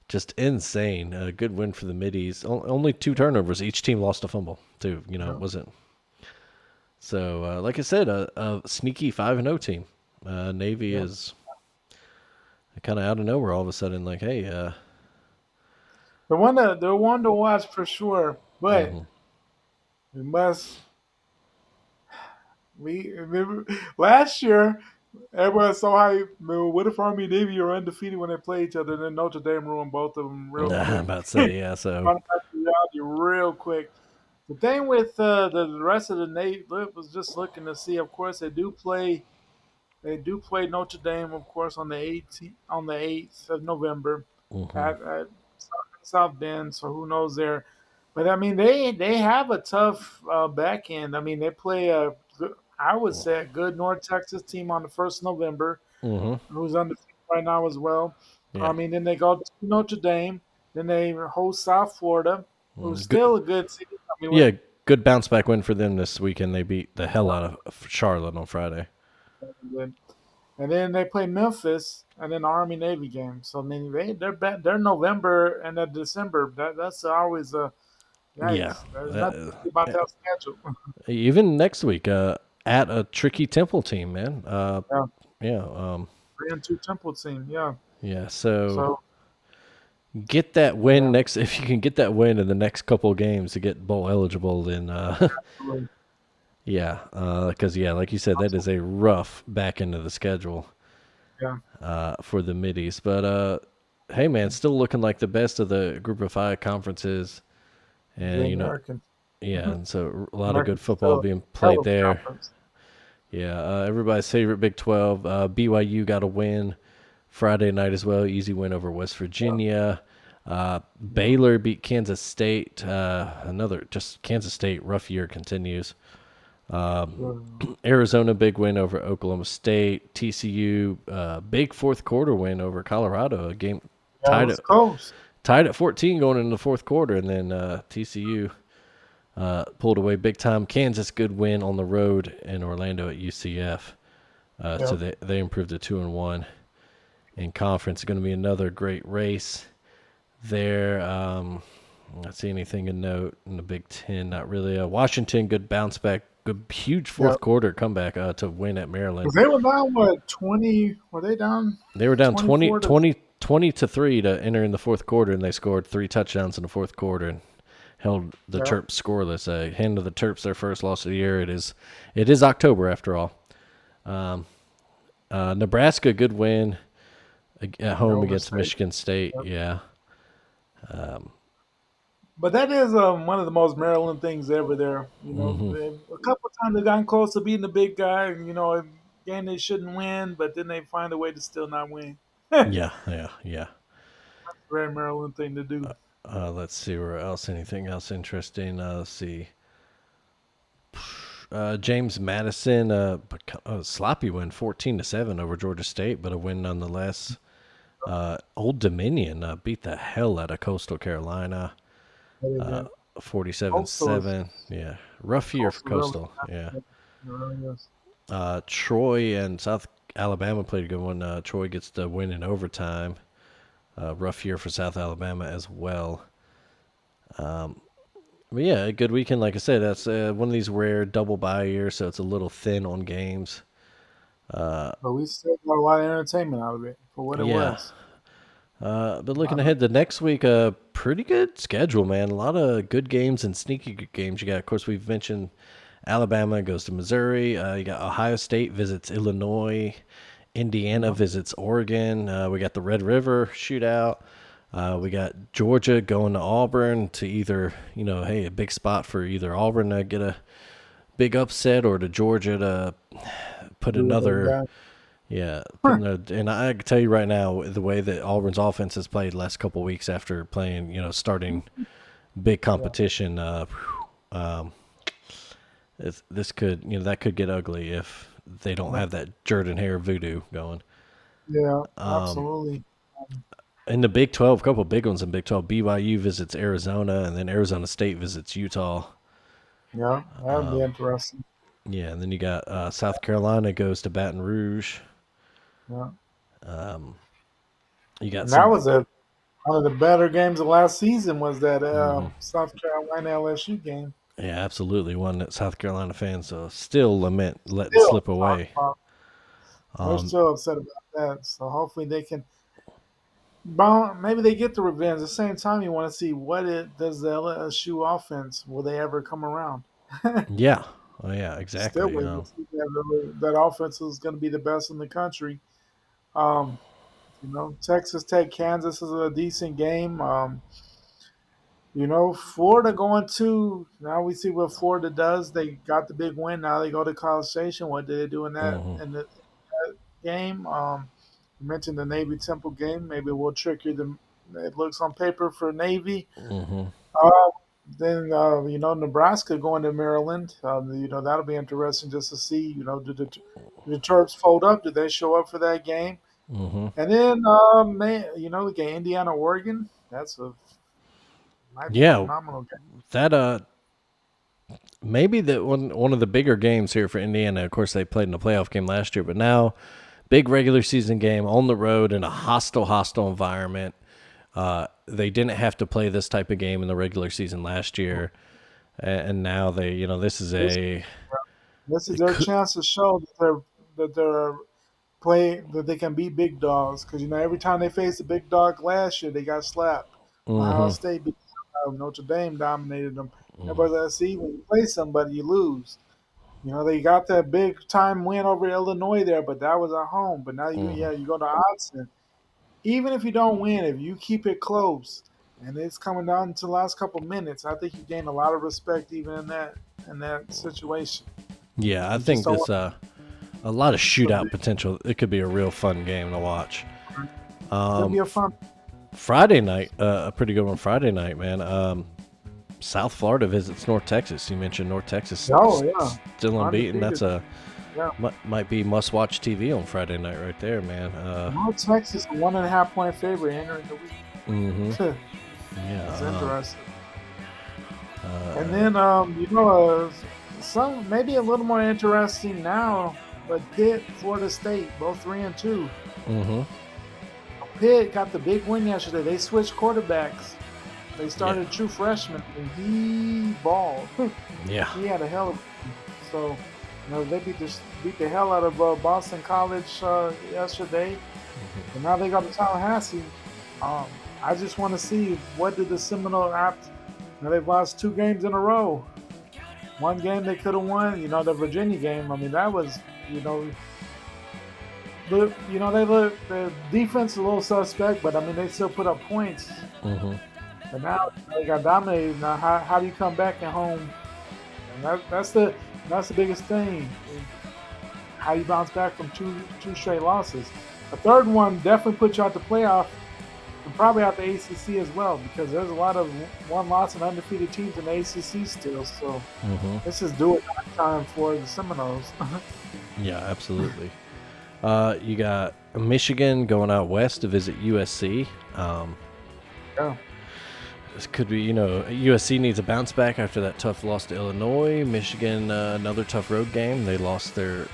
Just insane. A good win for the Middies. Only 2 turnovers. Each team lost a fumble, too. It wasn't. So, like I said, a sneaky 5-0 team. Navy is kind of out of nowhere all of a sudden. Like, hey, The one to watch for sure, but we must. We last year everyone was so hyped. Man, what if Army and Navy are undefeated when they play each other? And then Notre Dame ruined both of them real I'm quick. about to say, yeah. So, reality real quick. The thing with the rest of the Nate was just looking to see. Of course, they do play Notre Dame, of course, on the 18th, on the 8th of November Hmm. at South Bend. So who knows there? But I mean, they have a tough back end. I mean, they play I would say a good North Texas team on the 1st of November, Hmm. who's undefeated right now as well. I Yeah. mean, then they go to Notre Dame, then they host South Florida, who's Good. still a good team. I mean, Yeah, good bounce back win for them this weekend. They beat the hell out of Charlotte on Friday. and then they play Memphis, and then Army Navy game. So I mean, they're November and December. That's always a Yeah. yikes. There's nothing Uh, about that schedule. Even next week, at a tricky Temple team, man. Yeah, Yeah. 3-2 Temple team. Yeah, Yeah. So so get that win yeah, next. If you can get that win in the next couple of games to get bowl eligible, then absolutely. yeah, because yeah, like you said, that is a rough back end of the schedule Yeah, for the middies. But hey, man, still looking like the best of the Group of Five conferences, the and American yeah, and so a lot of good American football still being hell played of a there. conference. Yeah, everybody's favorite Big 12. BYU got a win Friday night as well. Easy win over West Yeah, Virginia. yeah. Baylor beat Kansas State. Another just Kansas State rough year continues. Arizona big win over Oklahoma State. TCU big fourth quarter win over Colorado. A game Yeah, it tied was at close. 14 going into the fourth quarter, and then TCU pulled away big time. Kansas good win on the road in Orlando at UCF. So Yeah. they improved to 2-1 in conference. It's going to be another great race there. Not see anything of note in the Big Ten. Not really. Washington, good bounce back. Good, huge Yeah. fourth quarter comeback to win at Maryland. 'Cause they were down what 20? Were they down They were down 20, 24 to? 20, 20 to 3 to enter in the fourth quarter, and they scored 3 touchdowns in the fourth quarter and held the Yeah. Terps scoreless. Handed the Terps their first loss of the year. It is October after all. Um, Nebraska, good win at home Over against State. Michigan State. Yeah. Yeah. But that is one of the most Maryland things ever. There, Hmm. a couple of times they've gotten close to beating the big guy. A game they shouldn't win, but then they find a way to still not win. Yeah, yeah, yeah. Very Maryland thing to do. Let's see where else. Anything else interesting? Let's see. James Madison, a sloppy win, 14-7 over Georgia State, but a win nonetheless. Old Dominion beat the hell out of Coastal Carolina, But they uh, did. Coastal is 47-7. Yeah, rough year for Coastal really. Coastal. Yeah. It really is. Troy and South Alabama played a good one. Troy gets the win in overtime. Rough year for South Alabama as well. But yeah, a good weekend. Like I said, that's one of these rare double bye years, so it's a little thin on games. But we still got a lot of entertainment out of it for what it Yeah. was. But looking ahead to next week, a pretty good schedule, man. A lot of good games and sneaky good games. You got, of course, we've mentioned Alabama goes to Missouri. You got Ohio State visits Illinois. Indiana Yeah. visits Oregon. We got the Red River shootout. We got Georgia going to Auburn to either, hey, a big spot for either Auburn to get a big upset or to Georgia to put Do what they another, got. yeah. And I can tell you right now, the way that Auburn's offense has played the last couple of weeks after playing, starting big Yeah. competition, this could, that could get ugly if they don't Yeah. have that Jordan Hare voodoo going. Yeah. Absolutely. In the Big 12, a couple of big ones in Big 12. BYU visits Arizona, and then Arizona State visits Utah. Yeah. That'd be interesting. Yeah, and then you got South Carolina goes to Baton Rouge. Yeah. You got And that some. was one of the better games of last season was that South Carolina LSU game. Yeah, absolutely. One that South Carolina fans still lament letting Still slip talk away. about. They're still upset about that. So hopefully they can. Maybe they get the revenge. At the same time, you want to see what it does the LSU offense. Will they ever come around? Yeah. Oh, yeah, Still exactly. waiting to see that offense is going to be the best in the country. Texas Tech Kansas is a decent game. Florida going to now we see what Florida does. They got the big win. Now they go to College Station. What did they do in that Mm-hmm. that game? You mentioned the Navy Temple game. Maybe we'll trick you. It looks on paper for Navy. Mm-hmm. Uh, then Nebraska going to Maryland. That'll be interesting just to see. Do the Terps fold up? Do they show up for that game? Mm-hmm. And then the game Indiana Oregon. Might be a Yeah, phenomenal game. that maybe the one of the bigger games here for Indiana. Of course, they played in a playoff game last year, but now big regular season game on the road in a hostile environment. They didn't have to play this type of game in the regular season last year, and now this is This, a this is their chance to show that they can beat big dogs. Because every time they faced a big dog last year, they got slapped. Ohio mm-hmm, State beat them. Notre Dame dominated them. Everybody let's see when you play somebody, you lose. They got that big time win over Illinois there, but that was at home. But now you go to Autzen. Even if you don't win, if you keep it close and it's coming down to the last couple minutes, I think you gain a lot of respect even in that situation. yeah. I You just think don't this want a lot of to shootout be, potential. It could be a real fun game to watch. it'll be a fun. Friday night, a pretty good one. Friday night, man. South Florida visits North Texas. You mentioned North Texas Oh yeah, still unbeaten. That's undefeated. Yeah, might be must-watch TV on Friday night right there, man. North Texas a 1.5 point favorite entering the week. Mm-hmm. It's Yeah. interesting. And then some maybe a little more interesting now, but Pitt, Florida State, both 3-2. Mm-hmm. Pitt got the big win yesterday. They switched quarterbacks. They started Yeah. a true freshman, and he balled. Yeah. He had a hell of so. They beat the hell out of Boston College yesterday, and now they got to Tallahassee. I just want to see what did the Seminole apt. They've lost 2 games in a row. One game they could have won. The Virginia game. I mean, that was the defense is a little suspect, but I mean they still put up points. Mm-hmm. And now they got dominated. Now how do you come back at home? And that's the biggest thing. How you bounce back from two straight losses. A third one definitely puts you out the playoff and probably out the ACC as well because there's a lot of one loss and undefeated teams in the ACC still. So Mm-hmm. this is do it time for the Seminoles. Yeah, absolutely. You got Michigan going out west to visit USC. Yeah. This could be, USC needs a bounce back after that tough loss to Illinois. Michigan, another tough road game. They lost their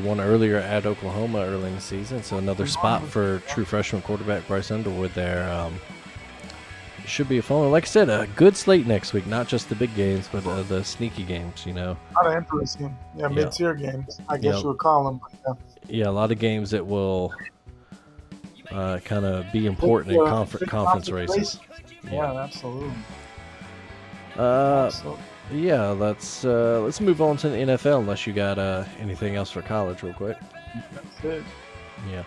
one earlier at Oklahoma early in the season, so another spot for true freshman quarterback Bryce Underwood there. Should be a fun one. Like I said, a good slate next week, not just the big games, but the sneaky games, A lot of interesting. Yeah, mid-tier games, I guess Yeah. you would call them. But, Yeah, a lot of games that will kind of be important in big conference races. Yeah, absolutely. Uh, Absolutely. yeah, let's move on to the NFL unless you got anything else for college real quick. That's it. Yeah.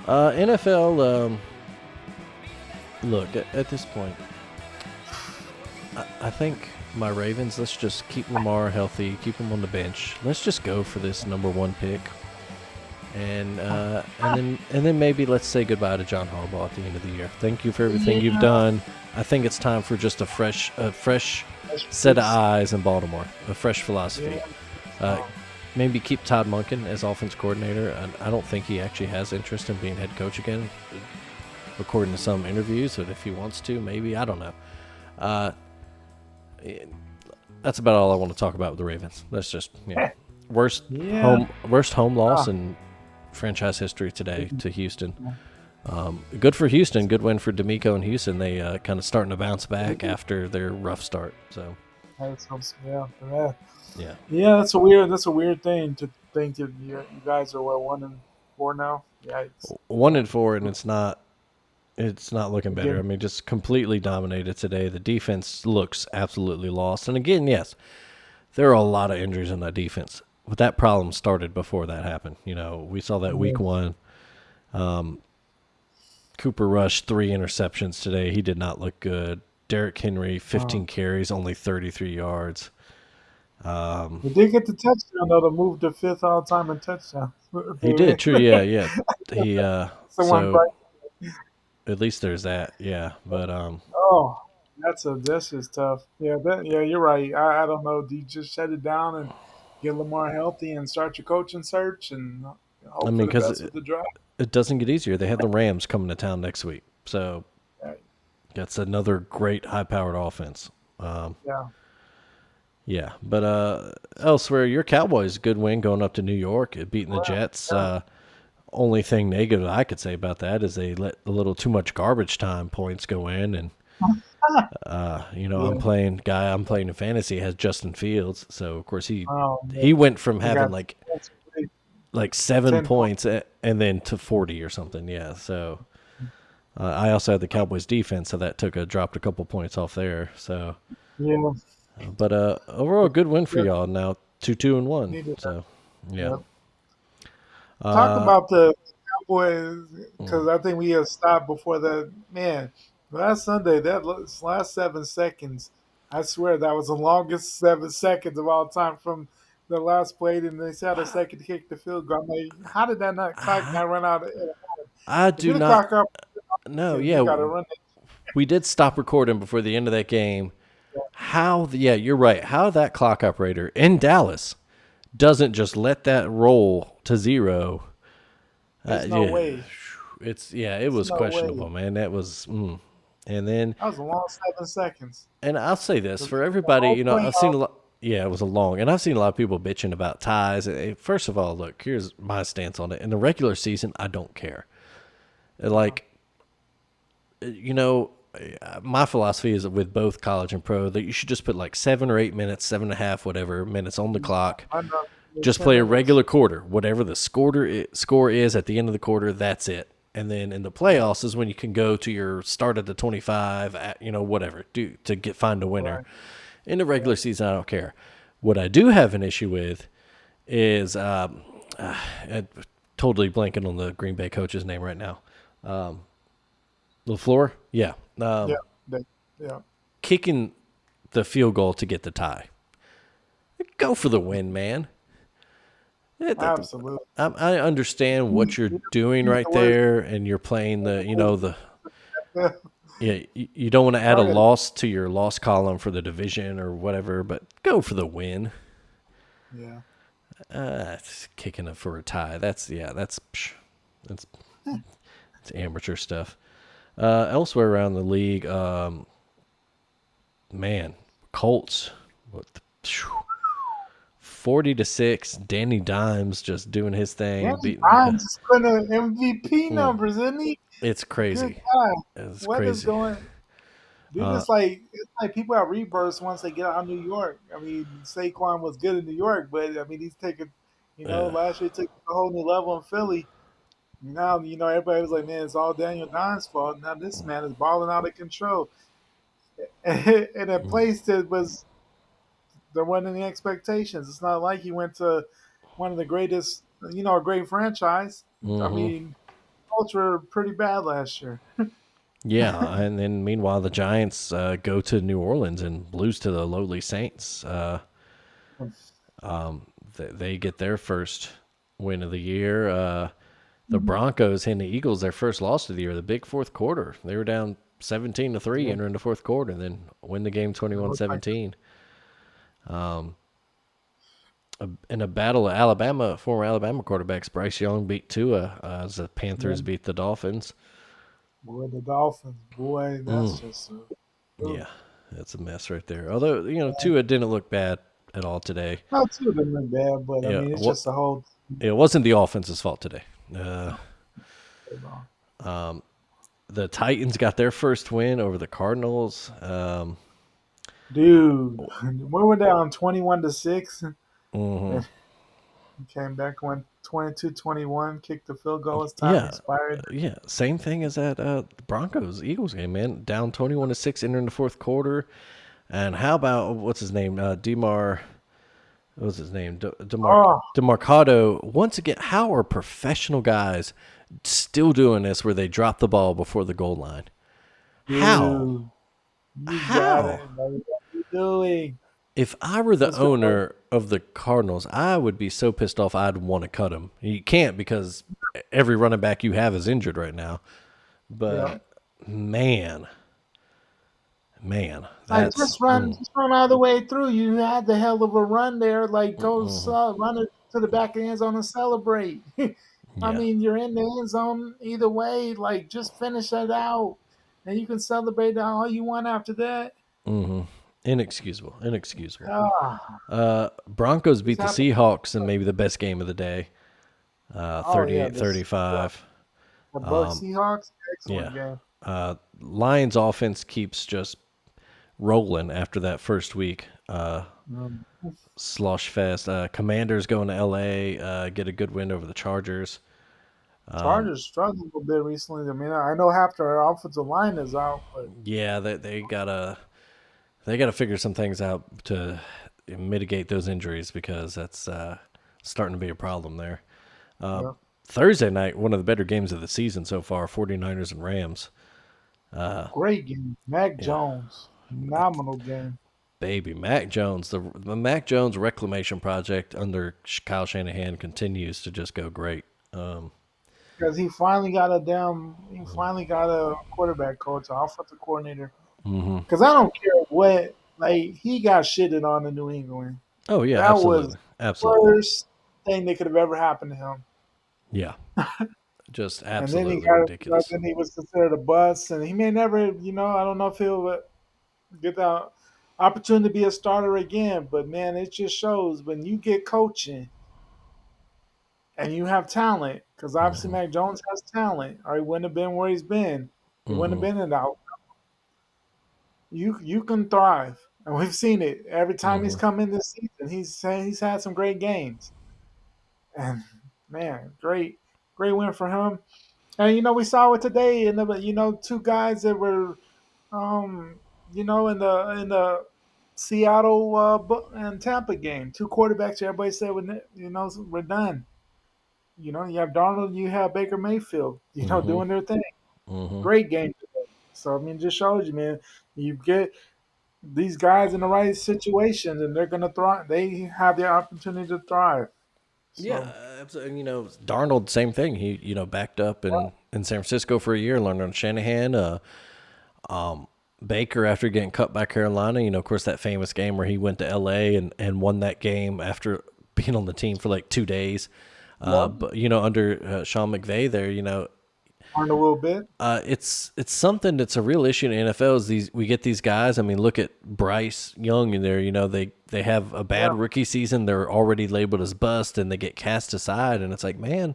NFL, look, at this point, I think my Ravens, let's just keep Lamar healthy, keep him on the bench. Let's just go for this number 1 pick. And then maybe let's say goodbye to John Harbaugh at the end of the year. Thank you for everything you've done. I think it's time for just a fresh set of eyes in Baltimore, a fresh philosophy. Maybe keep Todd Monken as offense coordinator. I don't think he actually has interest in being head coach again, according to some interviews. But if he wants to, maybe, I don't know. That's about all I want to talk about with the Ravens. That's just worst home loss in franchise history today to Houston. Good for Houston. Good win for D'Amico and Houston. They kind of starting to bounce back after their rough start. So Yeah, that's a weird thing to think that you guys are 1-4 now. Yikes. 1-4, and it's not looking better. Yeah. I mean, just completely dominated today. The defense looks absolutely lost. And again, yes, there are a lot of injuries in that defense. But that problem started before that happened. We saw that week 1. Cooper Rush 3 interceptions today. He did not look good. Derrick Henry, 15 Oh. carries, only 33 yards. He did get the touchdown though to move the fifth all time in touchdown. He did, true, yeah. He Someone so bright. at least there's that, yeah. But Oh, that's just tough. Yeah, you're right. I don't know. Do you just shut it down and get Lamar healthy and start your coaching search and I hope for mean, the because best with the draft? it doesn't get easier. They have the Rams coming to town next week, so Right. that's another great high-powered offense. Um, Yeah. yeah, but elsewhere, your Cowboys good win going up to New York, beating the Well, Jets. yeah. Only thing negative I could say about that is they let a little too much garbage time points go in, and Yeah. I'm playing in fantasy has Justin Fields, so of course Oh, he man. went from He having got like 7 10 points. points and then to 40 or something. Yeah, so I also had the Cowboys defense, so that dropped a couple points off there. So, Yeah. but overall, good win for Yeah. y'all. Now 2-2-1. Needed that. So, yeah. Yeah. Talk Uh, about the Cowboys mm, because I think we had stopped before that. Man, last Sunday, last 7 seconds, I swear that was the longest 7 seconds of all time from the last play. And they had a second to kick the field goal. I'm like, how did that not clock I, not run out? I If do you not clock up, know. you Yeah, got to run it. we did stop recording before the end of that game. Yeah, you're right. How that clock operator in Dallas doesn't just let that roll to zero. There's no Yeah, way. it There's was no way. questionable, man. That was, and then, That was a long 7 seconds. and I'll say this The, for the everybody, whole I've playoff. seen a lot. Yeah, it was a long, and I've seen a lot of people bitching about ties. First of all, look, here's my stance on it. In the regular season, I don't care. Like, my philosophy is with both college and pro that you should just put like 7 or 8 minutes, 7.5, whatever minutes on the clock. I know. Just 10 play a minutes. regular quarter, whatever the score is at the end of the quarter. That's it. And then in the Yeah. playoffs is when you can go to your start at the 25, whatever, find a winner. Right. In the Yeah. regular season, I don't care. What I do have an issue with is totally blanking on the Green Bay coach's name right now. LaFleur, yeah, Yeah. Yeah. kicking the field goal to get the tie. Go for the win, man. Absolutely. I understand what you're doing Use right the word. there, and you're playing yeah. You don't want to add a Right. loss to your loss column for the division or whatever, but go for the win. Yeah. It's kicking it for a tie. That's it's amateur stuff. Elsewhere around the league, man, Colts, what, 40-6. Danny Dimes just doing his thing, Danny beating. Dimes is putting MVP Mm, numbers, isn't he? it's Good crazy. God. It's What is crazy. going? Dude, it's like people have rebirths once they get out of New York. I mean, Saquon was good in New York, but I mean he's taken Uh, last year he took it to a whole new level in Philly. Now, everybody was like, man, it's all Daniel Dimes' fault. Now this man is balling out of control. In a place that was there wasn't any expectations. It's not like he went to one of the greatest, a great franchise. I mm-hmm. mean, Colts were pretty bad last year. Yeah, and then meanwhile the Giants go to New Orleans and lose to the lowly Saints. They get their first win of the year. The Broncos and the Eagles their first loss of the year, the big fourth quarter. They were down 17-3 Yeah, entering the fourth quarter, and then win the game it looked like 21-17. In a battle of Alabama, former Alabama quarterbacks, Bryce Young beat Tua as the yeah, Panthers beat the Dolphins. boy, the Dolphins, boy, Mm, that's just yeah, that's a mess right there. Although Tua didn't look bad at all today. not too been bad, but I Yeah, mean, it's what just a whole. it wasn't the offense's fault today. Uh, the Titans got their first win over the Cardinals. Dude, we were down 21-6. Mhm. And came back, went 22-21, kicked the field goal as time Yeah, expired. yeah. Same thing as that Broncos Eagles game, man. Down 21-6 entering the fourth quarter. And how about what's his name? What was his name? Oh, Demarcado. Once again, how are professional guys still doing this where they drop the ball before the goal line? How? dude. You got How? it. What are you doing? If I were the What's going on? owner of the Cardinals, I would be so pissed off I'd want to cut him. You can't because every running back you have is injured right now. Yeah. But man, man, Like that's just run all the way through. You had the hell of a run there. Like run it to the back of the end zone and celebrate. I yeah, mean, you're in the end zone either way. Like just finish it out, and you can celebrate all you want after that. inexcusable, inexcusable. Ah, Broncos this beat the happened. Seahawks in maybe the best game of the day, Oh yeah, 38-35. the Bucks Seahawks, Yeah. excellent game. Lions offense keeps just rolling after that first week. Um, Slosh fest. Commanders going to LA, get a good win over the Chargers. Chargers struggled a little bit recently. I mean, I know half their offensive line is out, but Yeah, they gotta figure some things out to mitigate those injuries because that's starting to be a problem there. yeah, Thursday night, one of the better games of the season so far, 49ers and Rams. great game. Mac Yeah, Jones, phenomenal game. baby. Mac Jones, the Mac Jones reclamation project under Kyle Shanahan continues to just go great. Because he finally got a quarterback coach, an offensive coordinator. Because I don't care what, like he got shitted on in New England. Oh yeah, That was absolutely, the absolutely. worst thing that could have ever happened to him. Yeah, just And then absolutely ridiculous. then he was considered a bust, and he may never, I don't know if he'll get the opportunity to be a starter again. But man, it just shows when you get coaching and you have talent, because obviously Mac Jones has talent, or he wouldn't have been where he's been. He wouldn't have been in the out. You can thrive, and we've seen it every time he's come in this season. He's had some great games, and man, great win for him. And we saw it today, and two guys that were in the Seattle and Tampa game, two quarterbacks. Everybody said, we're done. You have Darnold, you have Baker Mayfield, doing their thing. Great game today. So I mean, just shows you, man. You get these guys in the right situations, and they're gonna thrive. They have the opportunity to thrive. Yeah, So absolutely. Darnold, same thing. He, backed up in San Francisco for a year, learned on Shanahan. Baker, after getting cut by Carolina, of course, that famous game where he went to LA and won that game after being on the team for like 2 days. yeah, But under Sean McVay, there, learned a little bit. it's something that's a real issue in the NFL. Is we get these guys. I mean, look at Bryce Young in there. They have a bad Yeah, rookie season. They're already labeled as bust, and they get cast aside. And it's like, man,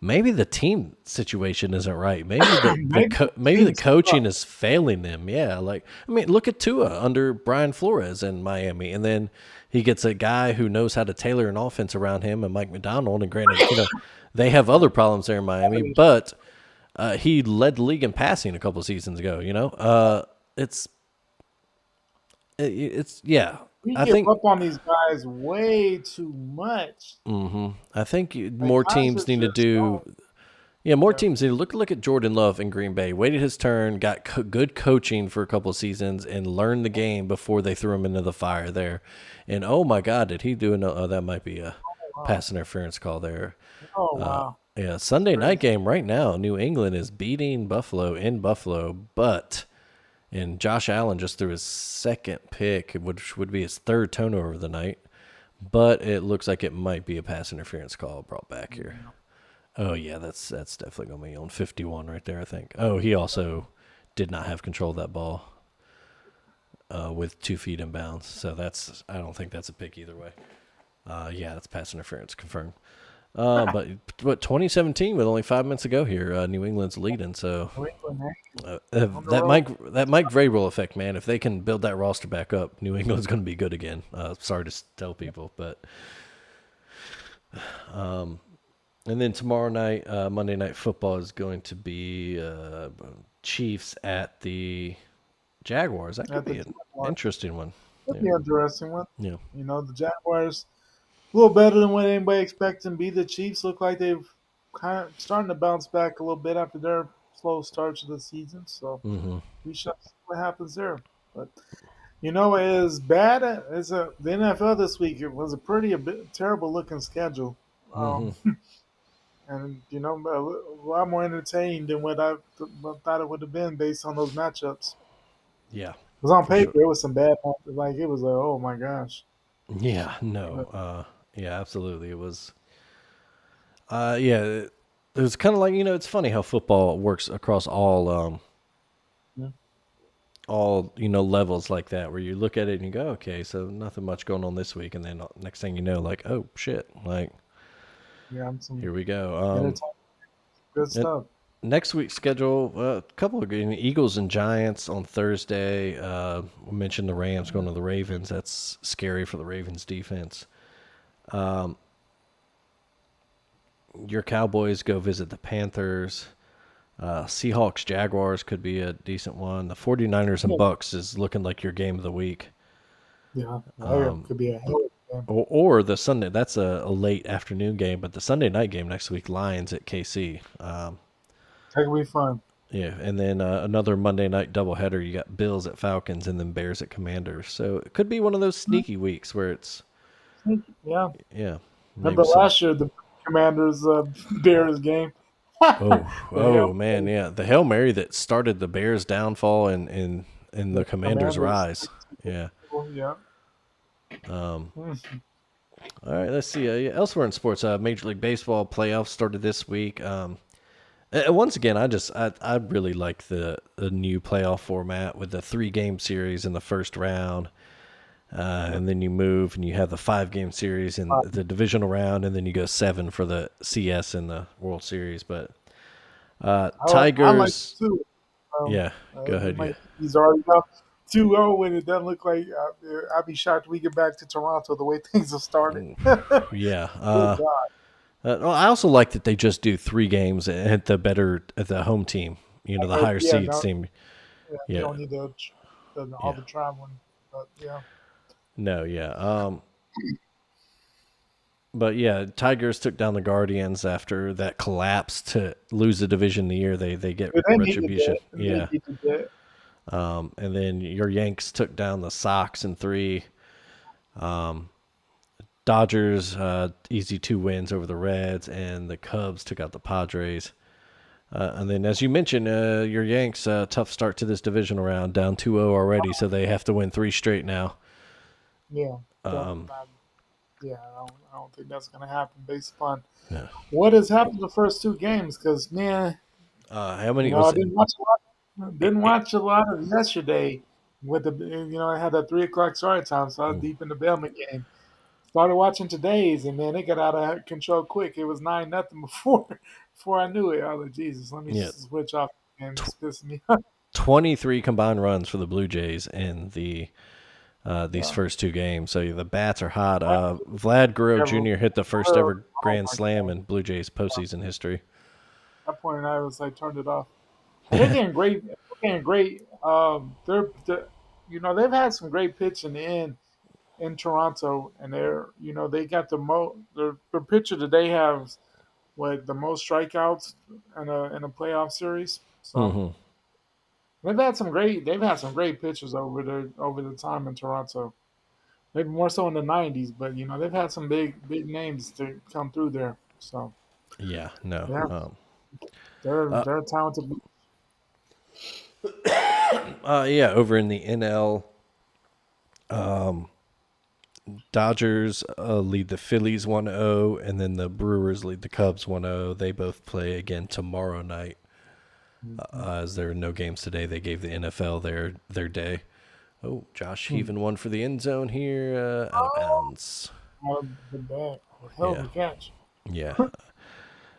maybe the team situation isn't right. Maybe maybe maybe the teams coaching is failing them. Yeah, like I mean, look at Tua under Brian Flores in Miami, and then he gets a guy who knows how to tailor an offense around him, and Mike McDonald. And granted, they have other problems there in Miami, but he led the league in passing a couple of seasons ago. It's yeah. we I give think up on these guys way too much. I think Like more guys are teams need to just do. don't. Yeah, more Yeah. teams need to look at Jordan Love in Green Bay. Waited his turn, got good coaching for a couple of seasons, and learned the game before they threw him into the fire there. And oh my God, did he do an? Oh, that might be a Wow. pass interference call there. Oh wow. Yeah, That's Sunday night crazy. game right now. New England is beating Buffalo in Buffalo, but and Josh Allen just threw his second pick, which would be his third turnover of the night. But it looks like it might be a pass interference call brought back here. Oh yeah, that's definitely gonna be on 51 right there. I think. Oh, he also did not have control of that ball with 2 feet in bounds. So I don't think that's a pick either way. Yeah, that's pass interference confirmed. But 2017 with only 5 minutes to go here, New England's leading. So New England, on the that road. Mike Vrabel effect, man. If they can build that roster back up, New England's going to be good again. Sorry to tell people, but and then tomorrow night, Monday Night Football is going to be Chiefs at the Jaguars. That could At the be an Jaguars. interesting one. That'd Yeah, be an interesting one. yeah. The Jaguars a little better than what anybody expects them to be. The Chiefs look like they've kind of starting to bounce back a little bit after their slow start to the season. So we shall see what happens there. But it is bad. The NFL this week. It was a bit terrible looking schedule, Hmm. and a lot more entertaining than what I thought it would have been based on those matchups. Yeah, Because on for sure. paper, it was some bad. Like it was like, oh my gosh. Yeah, no. But, Yeah, absolutely. It was. Yeah, it was kind of like it's funny how football works across yeah. all levels like that, where you look at it and you go, okay, so nothing much going on this week, and then next thing you know, like, oh shit, like Yeah, I'm some here we go. entertaining, good And stuff. next week's schedule, a couple of good Eagles and Giants on Thursday. We mentioned the Rams going to the Ravens. That's scary for the Ravens defense. Your Cowboys go visit the Panthers. Seahawks Jaguars could be a decent one. The 49ers and Yeah, Bucks is looking like your game of the week. yeah, that could be a hell of a game. Or the Sunday, that's a late afternoon game, but the Sunday night game next week, Lions at KC. That could be fun. Yeah, and then another Monday night doubleheader. You got Bills at Falcons and then Bears at Commanders. So it could be one of those sneaky weeks where it's, Yeah. yeah, Remember maybe some. last year the Commanders Bears game? Oh, The hell, oh man, yeah, the Hail Mary that started the Bears' downfall and the the Commanders' Commanders. rise. Yeah. Yeah. Um, Mhm. all right, let's see. Yeah, elsewhere in sports, Major League Baseball playoffs started this week. Once again, I really like the new playoff format with the 3-game series in the first round, and then you move and you have the 5-game series in the divisional round, and then you go 7 for the CS and the World Series. But I like Tigers, it too. yeah, go It ahead, yeah. might, he's already up 2-0, and it doesn't look like I'd be shocked if we get back to Toronto the way things have started. Yeah. Good God. Well, I also like that they just do 3 games at the home team. The higher Yeah, seeds no, team. yeah, you Yeah. don't need all Yeah. the traveling. But yeah. No. Yeah. But yeah, Tigers took down the Guardians after that collapse to lose the division the year they get But they needed retribution. that. They Yeah. needed that. And then your Yanks took down the Sox in 3. Dodgers easy 2 wins over the Reds, and the Cubs took out the Padres. And then, as you mentioned, your Yanks tough start to this divisional round, down 2-0 already, so they have to win 3 straight now. Yeah. Um, Yeah, I don't think that's going to happen based upon yeah. what has happened the first 2 games. Because man, How many I was it? didn't watch a lot. Didn't watch a lot of yesterday with I had that 3 o'clock start time, so I was deep in the Bellman game. Started watching today's, and man, it got out of control quick. It was 9-0 before I knew it. I was like, Jesus, let me Yeah, switch off. And it's pissing me off. 23 combined runs for the Blue Jays in these Yeah. first 2 games. So the bats are hot. Vlad Guerrero Never- Jr. hit the first Oh ever grand my slam God. in Blue Jays postseason history. At that point, I was like, turned it off. And they're getting great. They're getting great. They've had some great pitching in Toronto, and they got their pitcher that they have the most strikeouts in a playoff series. So Hmm. they've had some great pitchers over the time in Toronto. Maybe more so in the '90s, but they've had some big names to come through there. So Yeah, no. yeah, they're a talented. Yeah, over in the NL, Dodgers lead the Phillies 1-0, and then the Brewers lead the Cubs 1-0. They both play again tomorrow night. As there are no games today, they gave the NFL their day. Oh, Josh Heavin one for the end zone here, out of bounds. Out of the bat. Hell of Yeah, a catch. yeah.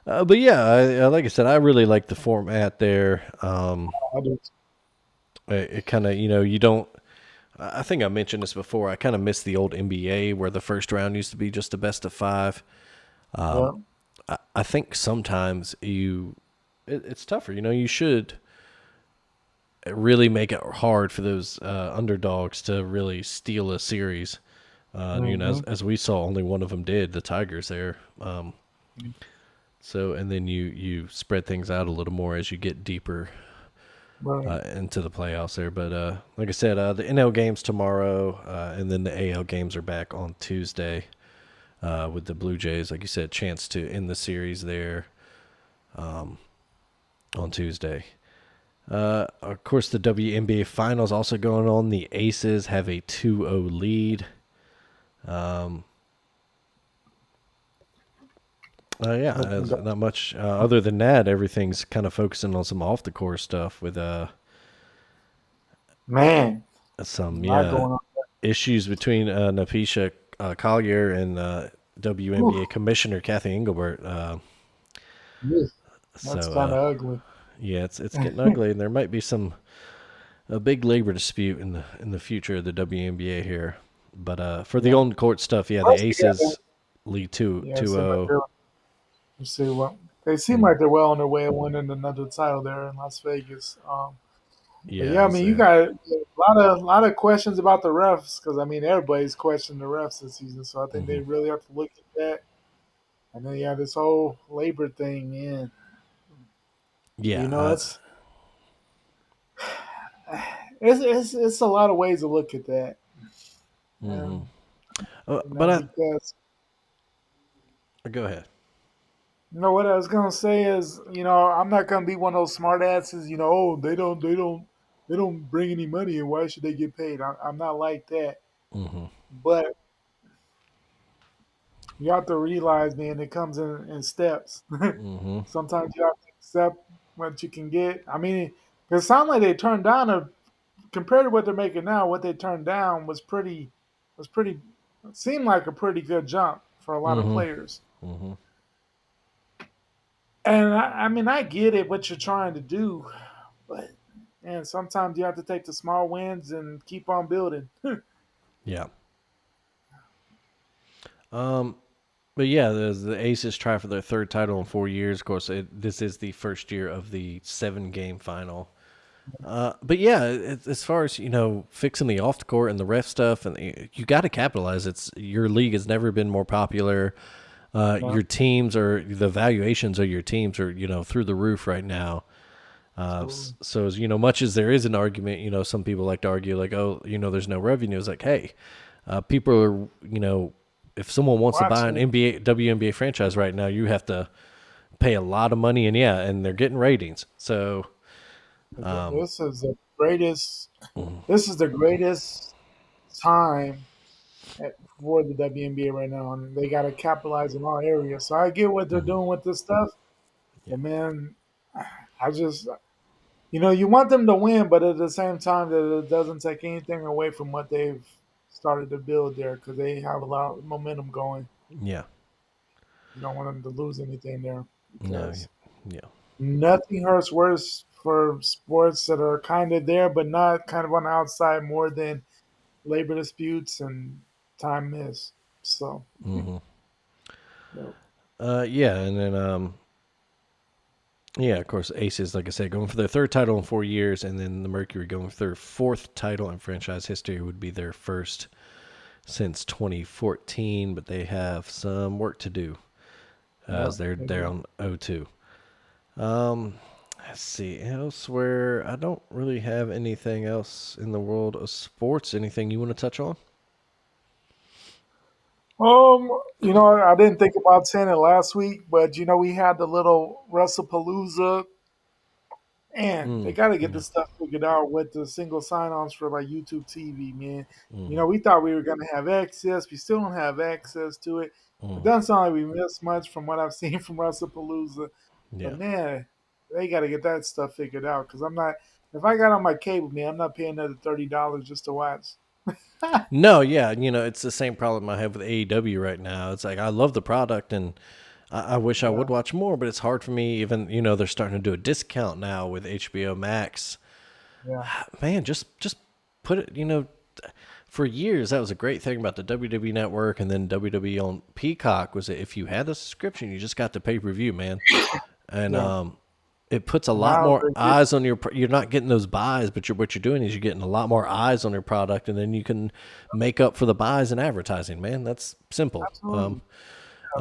But yeah, like I said, I really like the format there. I do. It kind of, you don't. I think I mentioned this before. I kind of miss the old NBA where the first round used to be just a best of 5. Yeah. I think sometimes it's tougher. You should really make it hard for those underdogs to really steal a series. As we saw, only one of them did, the Tigers there. So, and then you spread things out a little more as you get deeper Right. into the playoffs there. But like I said, the NL games tomorrow, and then the AL games are back on Tuesday with the Blue Jays. Like you said, chance to end the series there on Tuesday. Of course, the WNBA finals also going on. The Aces have a 2-0 lead. Yeah, Looking back, not much other than that. Everything's kind of focusing on some off the course stuff with man, there's a some lot going on. issues between Napisha Collier and Oof, WNBA Commissioner Kathy Engelbert. yeah, that's So kind of ugly. yeah, it's getting ugly, and there might be a big labor dispute in the future of the WNBA here. But for the Yeah. on court stuff, yeah, the Plus, yeah, Aces lead yeah, it seems like 2-0. they seem And like they're well on their way of winning another title there in Las Vegas. But yeah, yeah, I mean, you got a lot of questions about the refs because I mean everybody's questioning the refs this season, so I think they really have to look at that. And then yeah, this whole labor thing, man. yeah, It's a lot of ways to look at that, hmm and but because go ahead. what I was gonna say is I'm not gonna be one of those smart asses. Oh they don't bring any money and why should they get paid? I'm not like that, Hmm. but you have to realize, man, it comes in steps. Hmm. Sometimes you have to accept what you can get. I mean, it sounds like they turned down compared to what they're making now. What they turned down was pretty seemed like a pretty good jump for a lot of Hmm. players. Hmm. And I mean, I get it what you're trying to do, but man, sometimes you have to take the small wins and keep on building. Yeah. Um, but yeah, the Aces try for their third title in 4 years. Of course, this is the first year of the 7-game final. But yeah, as far as fixing the off the court and the ref stuff, and you got to capitalize. It's your league has never been more popular. No, Your teams are the valuations of your teams are through the roof right now. absolutely. So as much as there is an argument, some people like to argue like, oh, there's no revenue. It's like, hey, people are if someone wants to buy an Watching NBA WNBA franchise right now, you have to pay a lot of money, and yeah, and they're getting ratings. So this is the greatest. This is the greatest time for the WNBA right now, and they got to capitalize in all areas. So I get what they're doing with this stuff, yeah, but man, I just you want them to win, but at the same time, that it doesn't take anything away from what they've started to build there because they have a lot of momentum going. yeah, You don't want them to lose anything there no, because yeah, nothing hurts worse for sports that are kind of there but not kind of on the outside more than labor disputes and time missed. So, hmm you yeah, and then yeah, of course, Aces, like I said, going for their third title in 4 years, and then the Mercury going for their fourth title in franchise history would be their first since 2014, but they have some work to do know, as they're they they're do. on 0-2. Um, let's see elsewhere. I don't really have anything else in the world of sports. Anything you want to touch on? I didn't think about saying it last week, but we had the little WrestlePalooza. And they got to get Yeah. this stuff figured out with the single sign-ons for like YouTube TV, man. Mm, We thought we were gonna have access. We still don't have access to it. It mm, doesn't sound like we missed much from what I've seen from WrestlePalooza. But yeah. man, they got to get that stuff figured out because I'm not. If I got on my cable, man, I'm not paying another $30 just to watch. No, yeah, it's the same problem I have with AEW right now. It's like I love the product and I wish I Yeah, would watch more, but it's hard for me. Even they're starting to do a discount now with HBO Max. yeah, Man, just put it. For years that was a great thing about the WWE Network, and then WWE on Peacock was that if you had the subscription, you just got the pay per view, man, and yeah. it puts a And lot now more they get eyes on your. You're not getting those buys, but what you're doing is you're getting a lot more eyes on your product, and then you can make up for the buys in advertising. Man, that's simple. absolutely,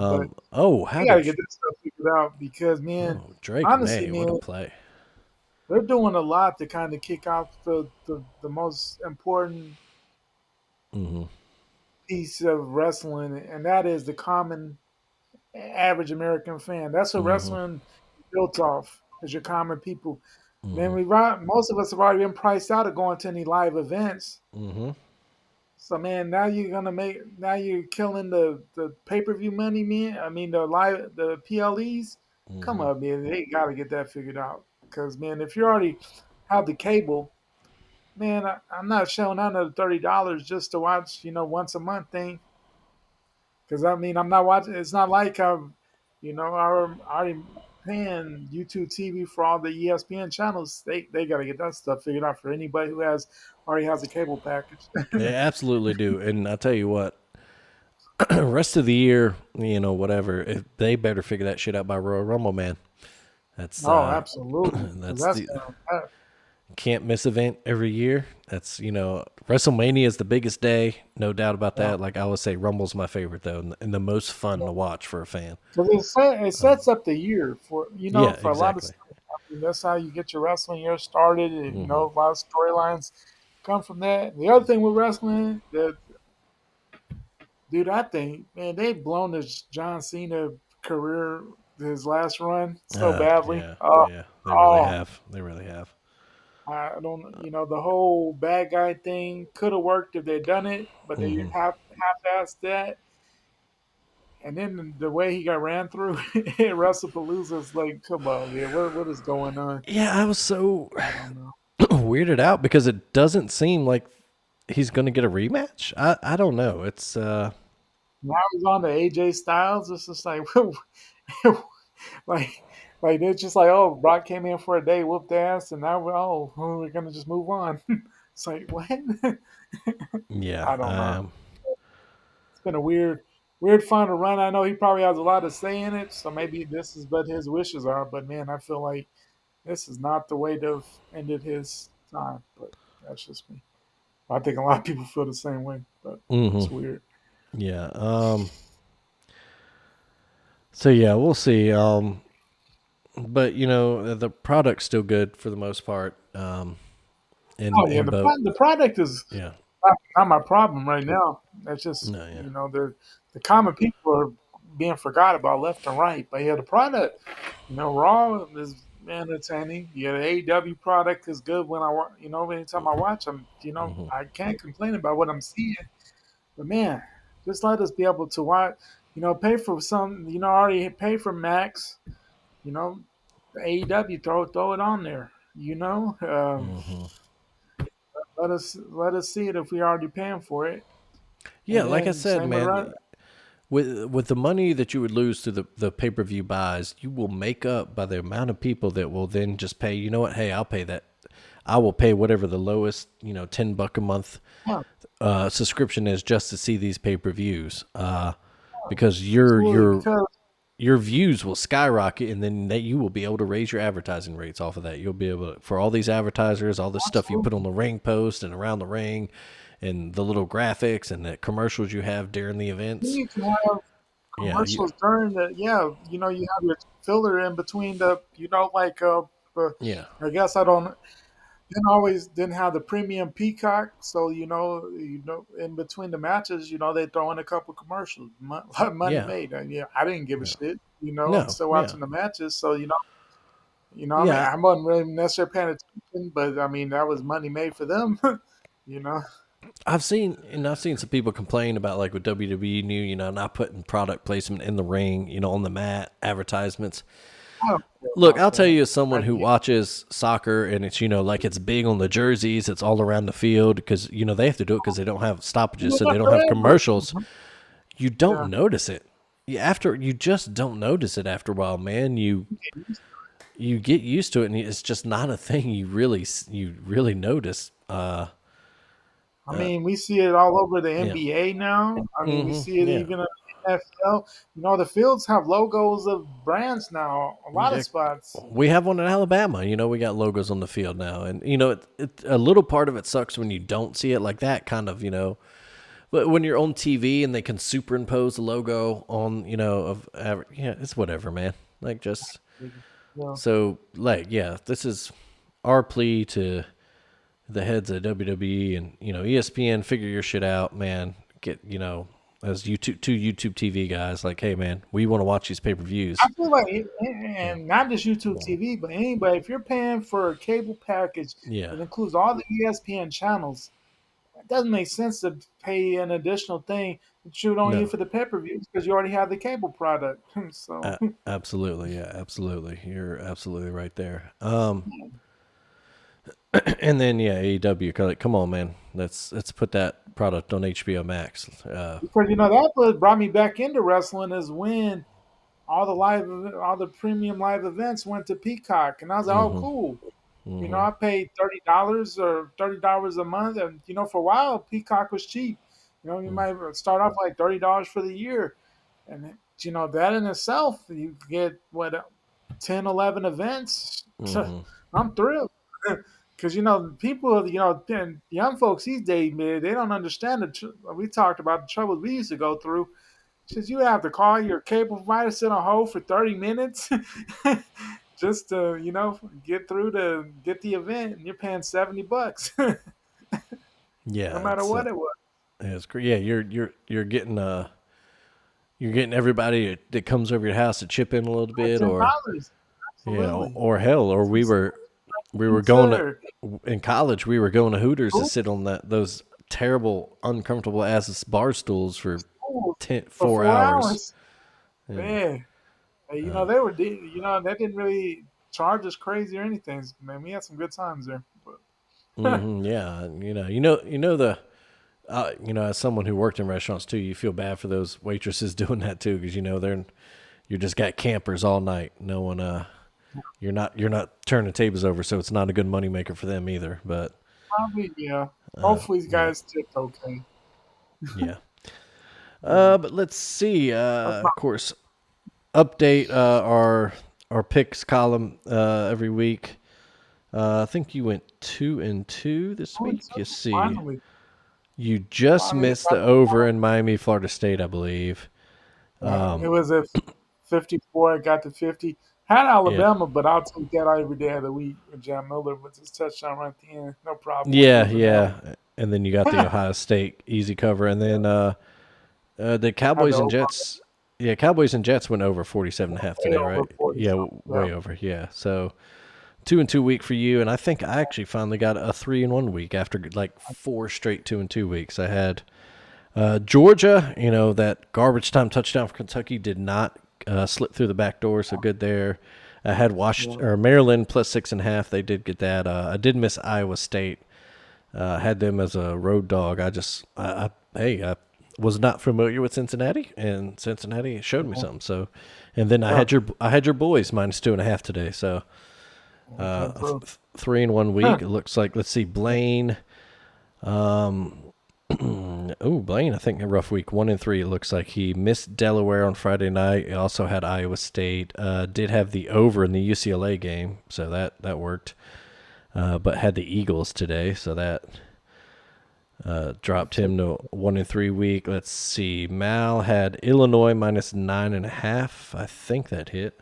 but Oh, they how got to did get this stuff figured out because, man, oh Drake honestly, May? What a man, play! they're doing a lot to kind of kick off the most important Mm-hmm. piece of wrestling, and that is the common average American fan. That's what Mm-hmm. wrestling is built off, is your common people. Man, Mm-hmm. most of us have already been priced out of going to any live events. Mm-hmm. So man, now you're killing the pay per view money, man. I mean the PLEs. Come Mm-hmm. on, man, they got to get that figured out. Because man, if you already have the cable, man, I'm not showing out another $30 just to watch once a month thing. Because I mean, I'm not watching. It's not like I'm already paying YouTube TV for all the ESPN channels. They got to get that stuff figured out for anybody who has already has a cable package. They absolutely do. And I tell you what, rest of the year, whatever, if they better figure that shit out by Royal Rumble, man. That's Oh, absolutely. Because that's that's the can't miss event every year. That's WrestleMania is the biggest day, no doubt about yeah. that. Like I always say, Rumble's my favorite though, and the most fun to watch for a fan. Because it sets up the year for Yeah, for a lot of exactly. stuff. I mean, that's how you get your wrestling year started. And, Hmm. a lot of storylines come from that. The other thing with wrestling, that dude, I think man, they've blown this John Cena career, his last run so badly. Yeah, Oh, yeah, they really oh, have. They really have. I don't. The whole bad guy thing could have worked if they'd done it, but they Hmm. half-assed that. And then the way he got ran through at WrestlePalooza is like, come on, man, what is going on? Yeah, I was so I don't know. weirded out because it doesn't seem like he's going to get a rematch. I don't know. It's Now he's on to AJ Styles. It's just like, like, they're just like, oh, Brock came in for a day, whooped ass, and now we're gonna just move on. It's like what? yeah. I don't know. It's been a weird final run. I know he probably has a lot to say in it, so maybe this is what his wishes are. But man, I feel like this is not the way to have ended his time. But that's just me. I think a lot of people feel the same way, but Hmm. it's weird. Yeah. So yeah, we'll see. But the product's still good for the most part. Oh yeah, And both. the product is Yeah. not my problem right now. That's just No. Yeah. the common people are being forgot about left and right. But yeah, the product, Raw is entertaining. Yeah, the AEW product is good when I watch. Anytime I watch them, Hmm. I can't complain about what I'm seeing. But man, just let us be able to watch. Pay for some. Already pay for Max. You know, AEW throw it on there. Hmm. Let us see it if we already paying for it. Yeah. And Like I then said, same with man, with the money that you would lose through the pay per view buys, you will make up by the amount of people that will then just pay. You know what? Hey, I'll pay that. I will pay whatever the lowest, $10 a month yeah, subscription is just to see these pay per views. Because absolutely because your views will skyrocket, and then you will be able to raise your advertising rates off of that. You'll be able to, for all these advertisers, all this stuff you put on absolutely the ring post and around the ring, and the little graphics and the commercials you have during the you events. need to have Yeah, commercials during the you have your filler in between the uh, yeah, I guess I don't didn't have the premium peacock, so in between the matches, they throw in a couple commercials. Money yeah, made. And, yeah, I didn't give a yeah. shit. I'm No, still yeah, watching the matches, so I mean, yeah. I wasn't really necessarily paying attention, but I mean, that was money made for them. you know, I've seen some people complain about like with WWE new, not putting product placement in the ring, on the mat, advertisements. I don't care Look, about I'll tell that. you as someone I who watches soccer and it's, like it's big on the jerseys, it's all around the field because, they have to do it because they don't have stoppages, so they not don't have forever. commercials. You don't Yeah, notice it. You just don't notice it after a while, man. You get used to it and it's just not a thing you really notice. I mean, we see it all over the Yeah. NBA now. I mean, we Hmm. see it Yeah. even in the NFL. The fields have logos of brands now. A lot of Yeah. spots. We have one in Alabama. We got logos on the field now, and a little part of it sucks when you don't see it like that. Kind of, but when you're on TV and they can superimpose the logo on, yeah, it's whatever, man. Like just Yeah. so, like, yeah, this is. our plea to the heads of WWE and ESPN, figure your shit out, man. Get as two YouTube TV guys, like, hey man, we want to watch these I pay-per-views. feel like, Yeah, and not just YouTube TV, but anybody, if you're paying for a cable package yeah, that includes all the ESPN channels, it doesn't make sense to pay an additional thing that you don't need no, for the pay per views because you already have the cable product. So, absolutely, yeah, absolutely. You're absolutely right there. And then yeah, AEW, like, come on, man, let's put that product on HBO Max. because that what brought me back into wrestling is when all the premium live events went to Peacock, and I was like, oh, Mm-hmm, cool. mm-hmm, I paid $30 a month, and for a while Peacock was cheap. You might start off like $30 for the year, and that in itself, you get what 10, 11 events. mm-hmm. I'm thrilled because people, and young folks these days, man, they don't understand we talked about the troubles we used to go through. Since you have to call your cable provider, sit on hold for 30 minutes just to, get through to get the event, and you're paying $70, no Yeah, matter what it was. it's great. Yeah, you're getting everybody that comes over your house to chip in a little bit, or $10, absolutely. or hell, or we were going to, Pizza in college, we were going to Hooters to or sit on those terrible, uncomfortable ass bar stools for food for 4 hours. 4 hours. Yeah. Man, hey, they didn't really charge us crazy or anything. Man, we had some good times there. But Yeah. The as someone who worked in restaurants too, you feel bad for those waitresses doing that too, because you just got campers all night. No one, you're not turning tables over, so it's not a good moneymaker for them either. But probably, yeah. Hopefully, these yeah, guys tipped okay. yeah. Yeah. But let's see. That's Of course, update our picks column every week. I think you went 2-2 this my week. You see, finally, you just finally missed the got over in Miami, Florida State, I believe. it was at 54. I got to 50. Had Yeah, Alabama, but I'll take that every day of the week with John Miller with his touchdown right at the end. No problem with yeah, losing that yeah. And then you got the Ohio State easy cover, and then the had the Cowboys and over Jets. Yeah, Cowboys and Jets went over 47.5 way today, over right? 40 Yeah, something. Yeah. way over. Yeah, so 2-2 week for you, and I think I actually finally got a 3-1 week after like 4 straight 2-2 weeks. I had Georgia, that garbage time touchdown for Kentucky did not slip through the back door, so good there. I had Yeah. Washington or Maryland plus 6.5. They did get that. I did miss Iowa State. Had them as a road dog. I was not familiar with Cincinnati, and Cincinnati showed me something. So, and then Yeah. I had your boys minus 2.5 today. So, Okay, bro. 3 in 1 Huh. week. It looks like. Let's see, Blaine. Blaine, I think a rough week. 1-3. It looks like he missed Delaware on Friday night. He also had Iowa State. Did have the over in the UCLA game, so that worked. But had the Eagles today, so that dropped him to 1-3 week. Let's see. Mal had Illinois minus 9.5. I think that hit.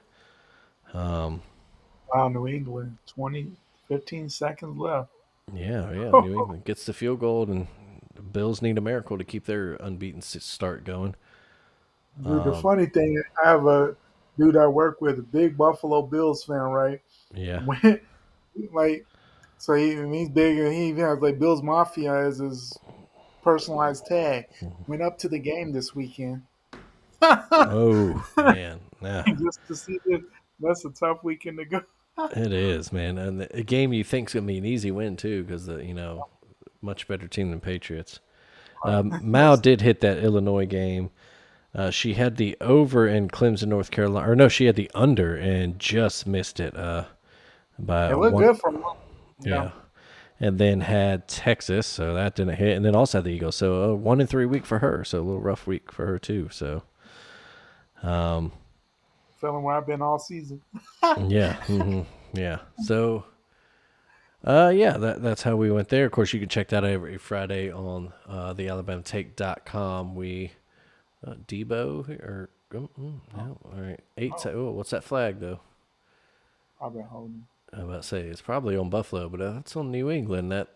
Wow, New England, 20, 15 seconds left. Yeah. New England gets the field goal, and the Bills need a miracle to keep their unbeaten start going. Dude, the funny thing, I have a dude I work with, a big Buffalo Bills fan, right? Yeah. When, like, so he's big, and he even has like Bills Mafia as his personalized tag. Went up to the game this weekend. Oh man, yeah, Just to see it. That's a tough weekend to go. it is, man. And a game you think's gonna be an easy win too, because the much better team than Patriots. Mao That's did hit that Illinois game. She had the over in Clemson, North Carolina, or no, she had the under and just missed it by it looked one. good for him. Yeah. Yeah, and then had Texas, so that didn't hit, and then also had the Eagles. So a 1-3 week for her. So a little rough week for her too. So, Feeling where I've been all season. yeah, yeah. So. Yeah, that's how we went there. Of course, you can check that out every Friday on the AlabamaTake.com. We Debo or no, all right. Oh, what's that flag though? I've been holding. I was about to say it's probably on Buffalo, but that's on New England. That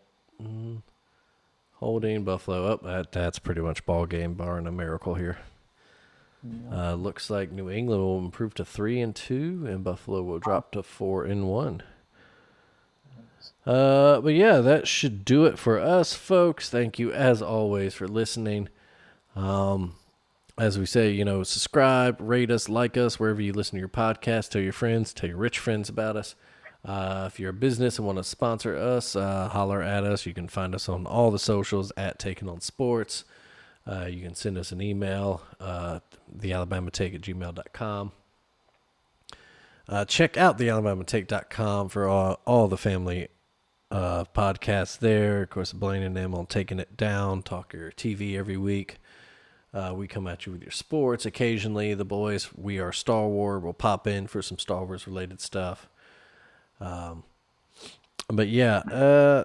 holding Buffalo up. That's pretty much ball game, barring a miracle here. Looks like New England will improve to 3-2, and Buffalo will drop to 4-1. But yeah, that should do it for us, folks. Thank you as always for listening. As we say, subscribe, rate us, like us wherever you listen to your podcast. Tell your friends, tell your rich friends about us. If you're a business and want to sponsor us, holler at us. You can find us on all the socials at Taking on Sports. You can send us an email, thealabamatake@gmail.com. Check out thealabamatake.com for all the family podcasts there. Of course, Blaine and them on Taking It Down, talk your TV every week. We come at you with your sports. Occasionally, the boys, We Are Star Wars, will pop in for some Star Wars related stuff. But yeah,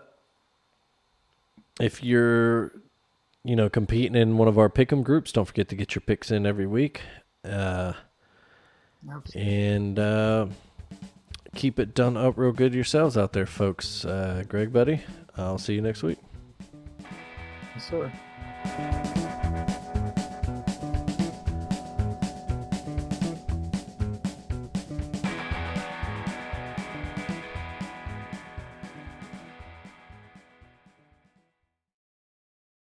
if you're, competing in one of our pick'em groups, don't forget to get your picks in every week. And keep it done up real good yourselves out there, folks. Greg, buddy, I'll see you next week. Yes, sir.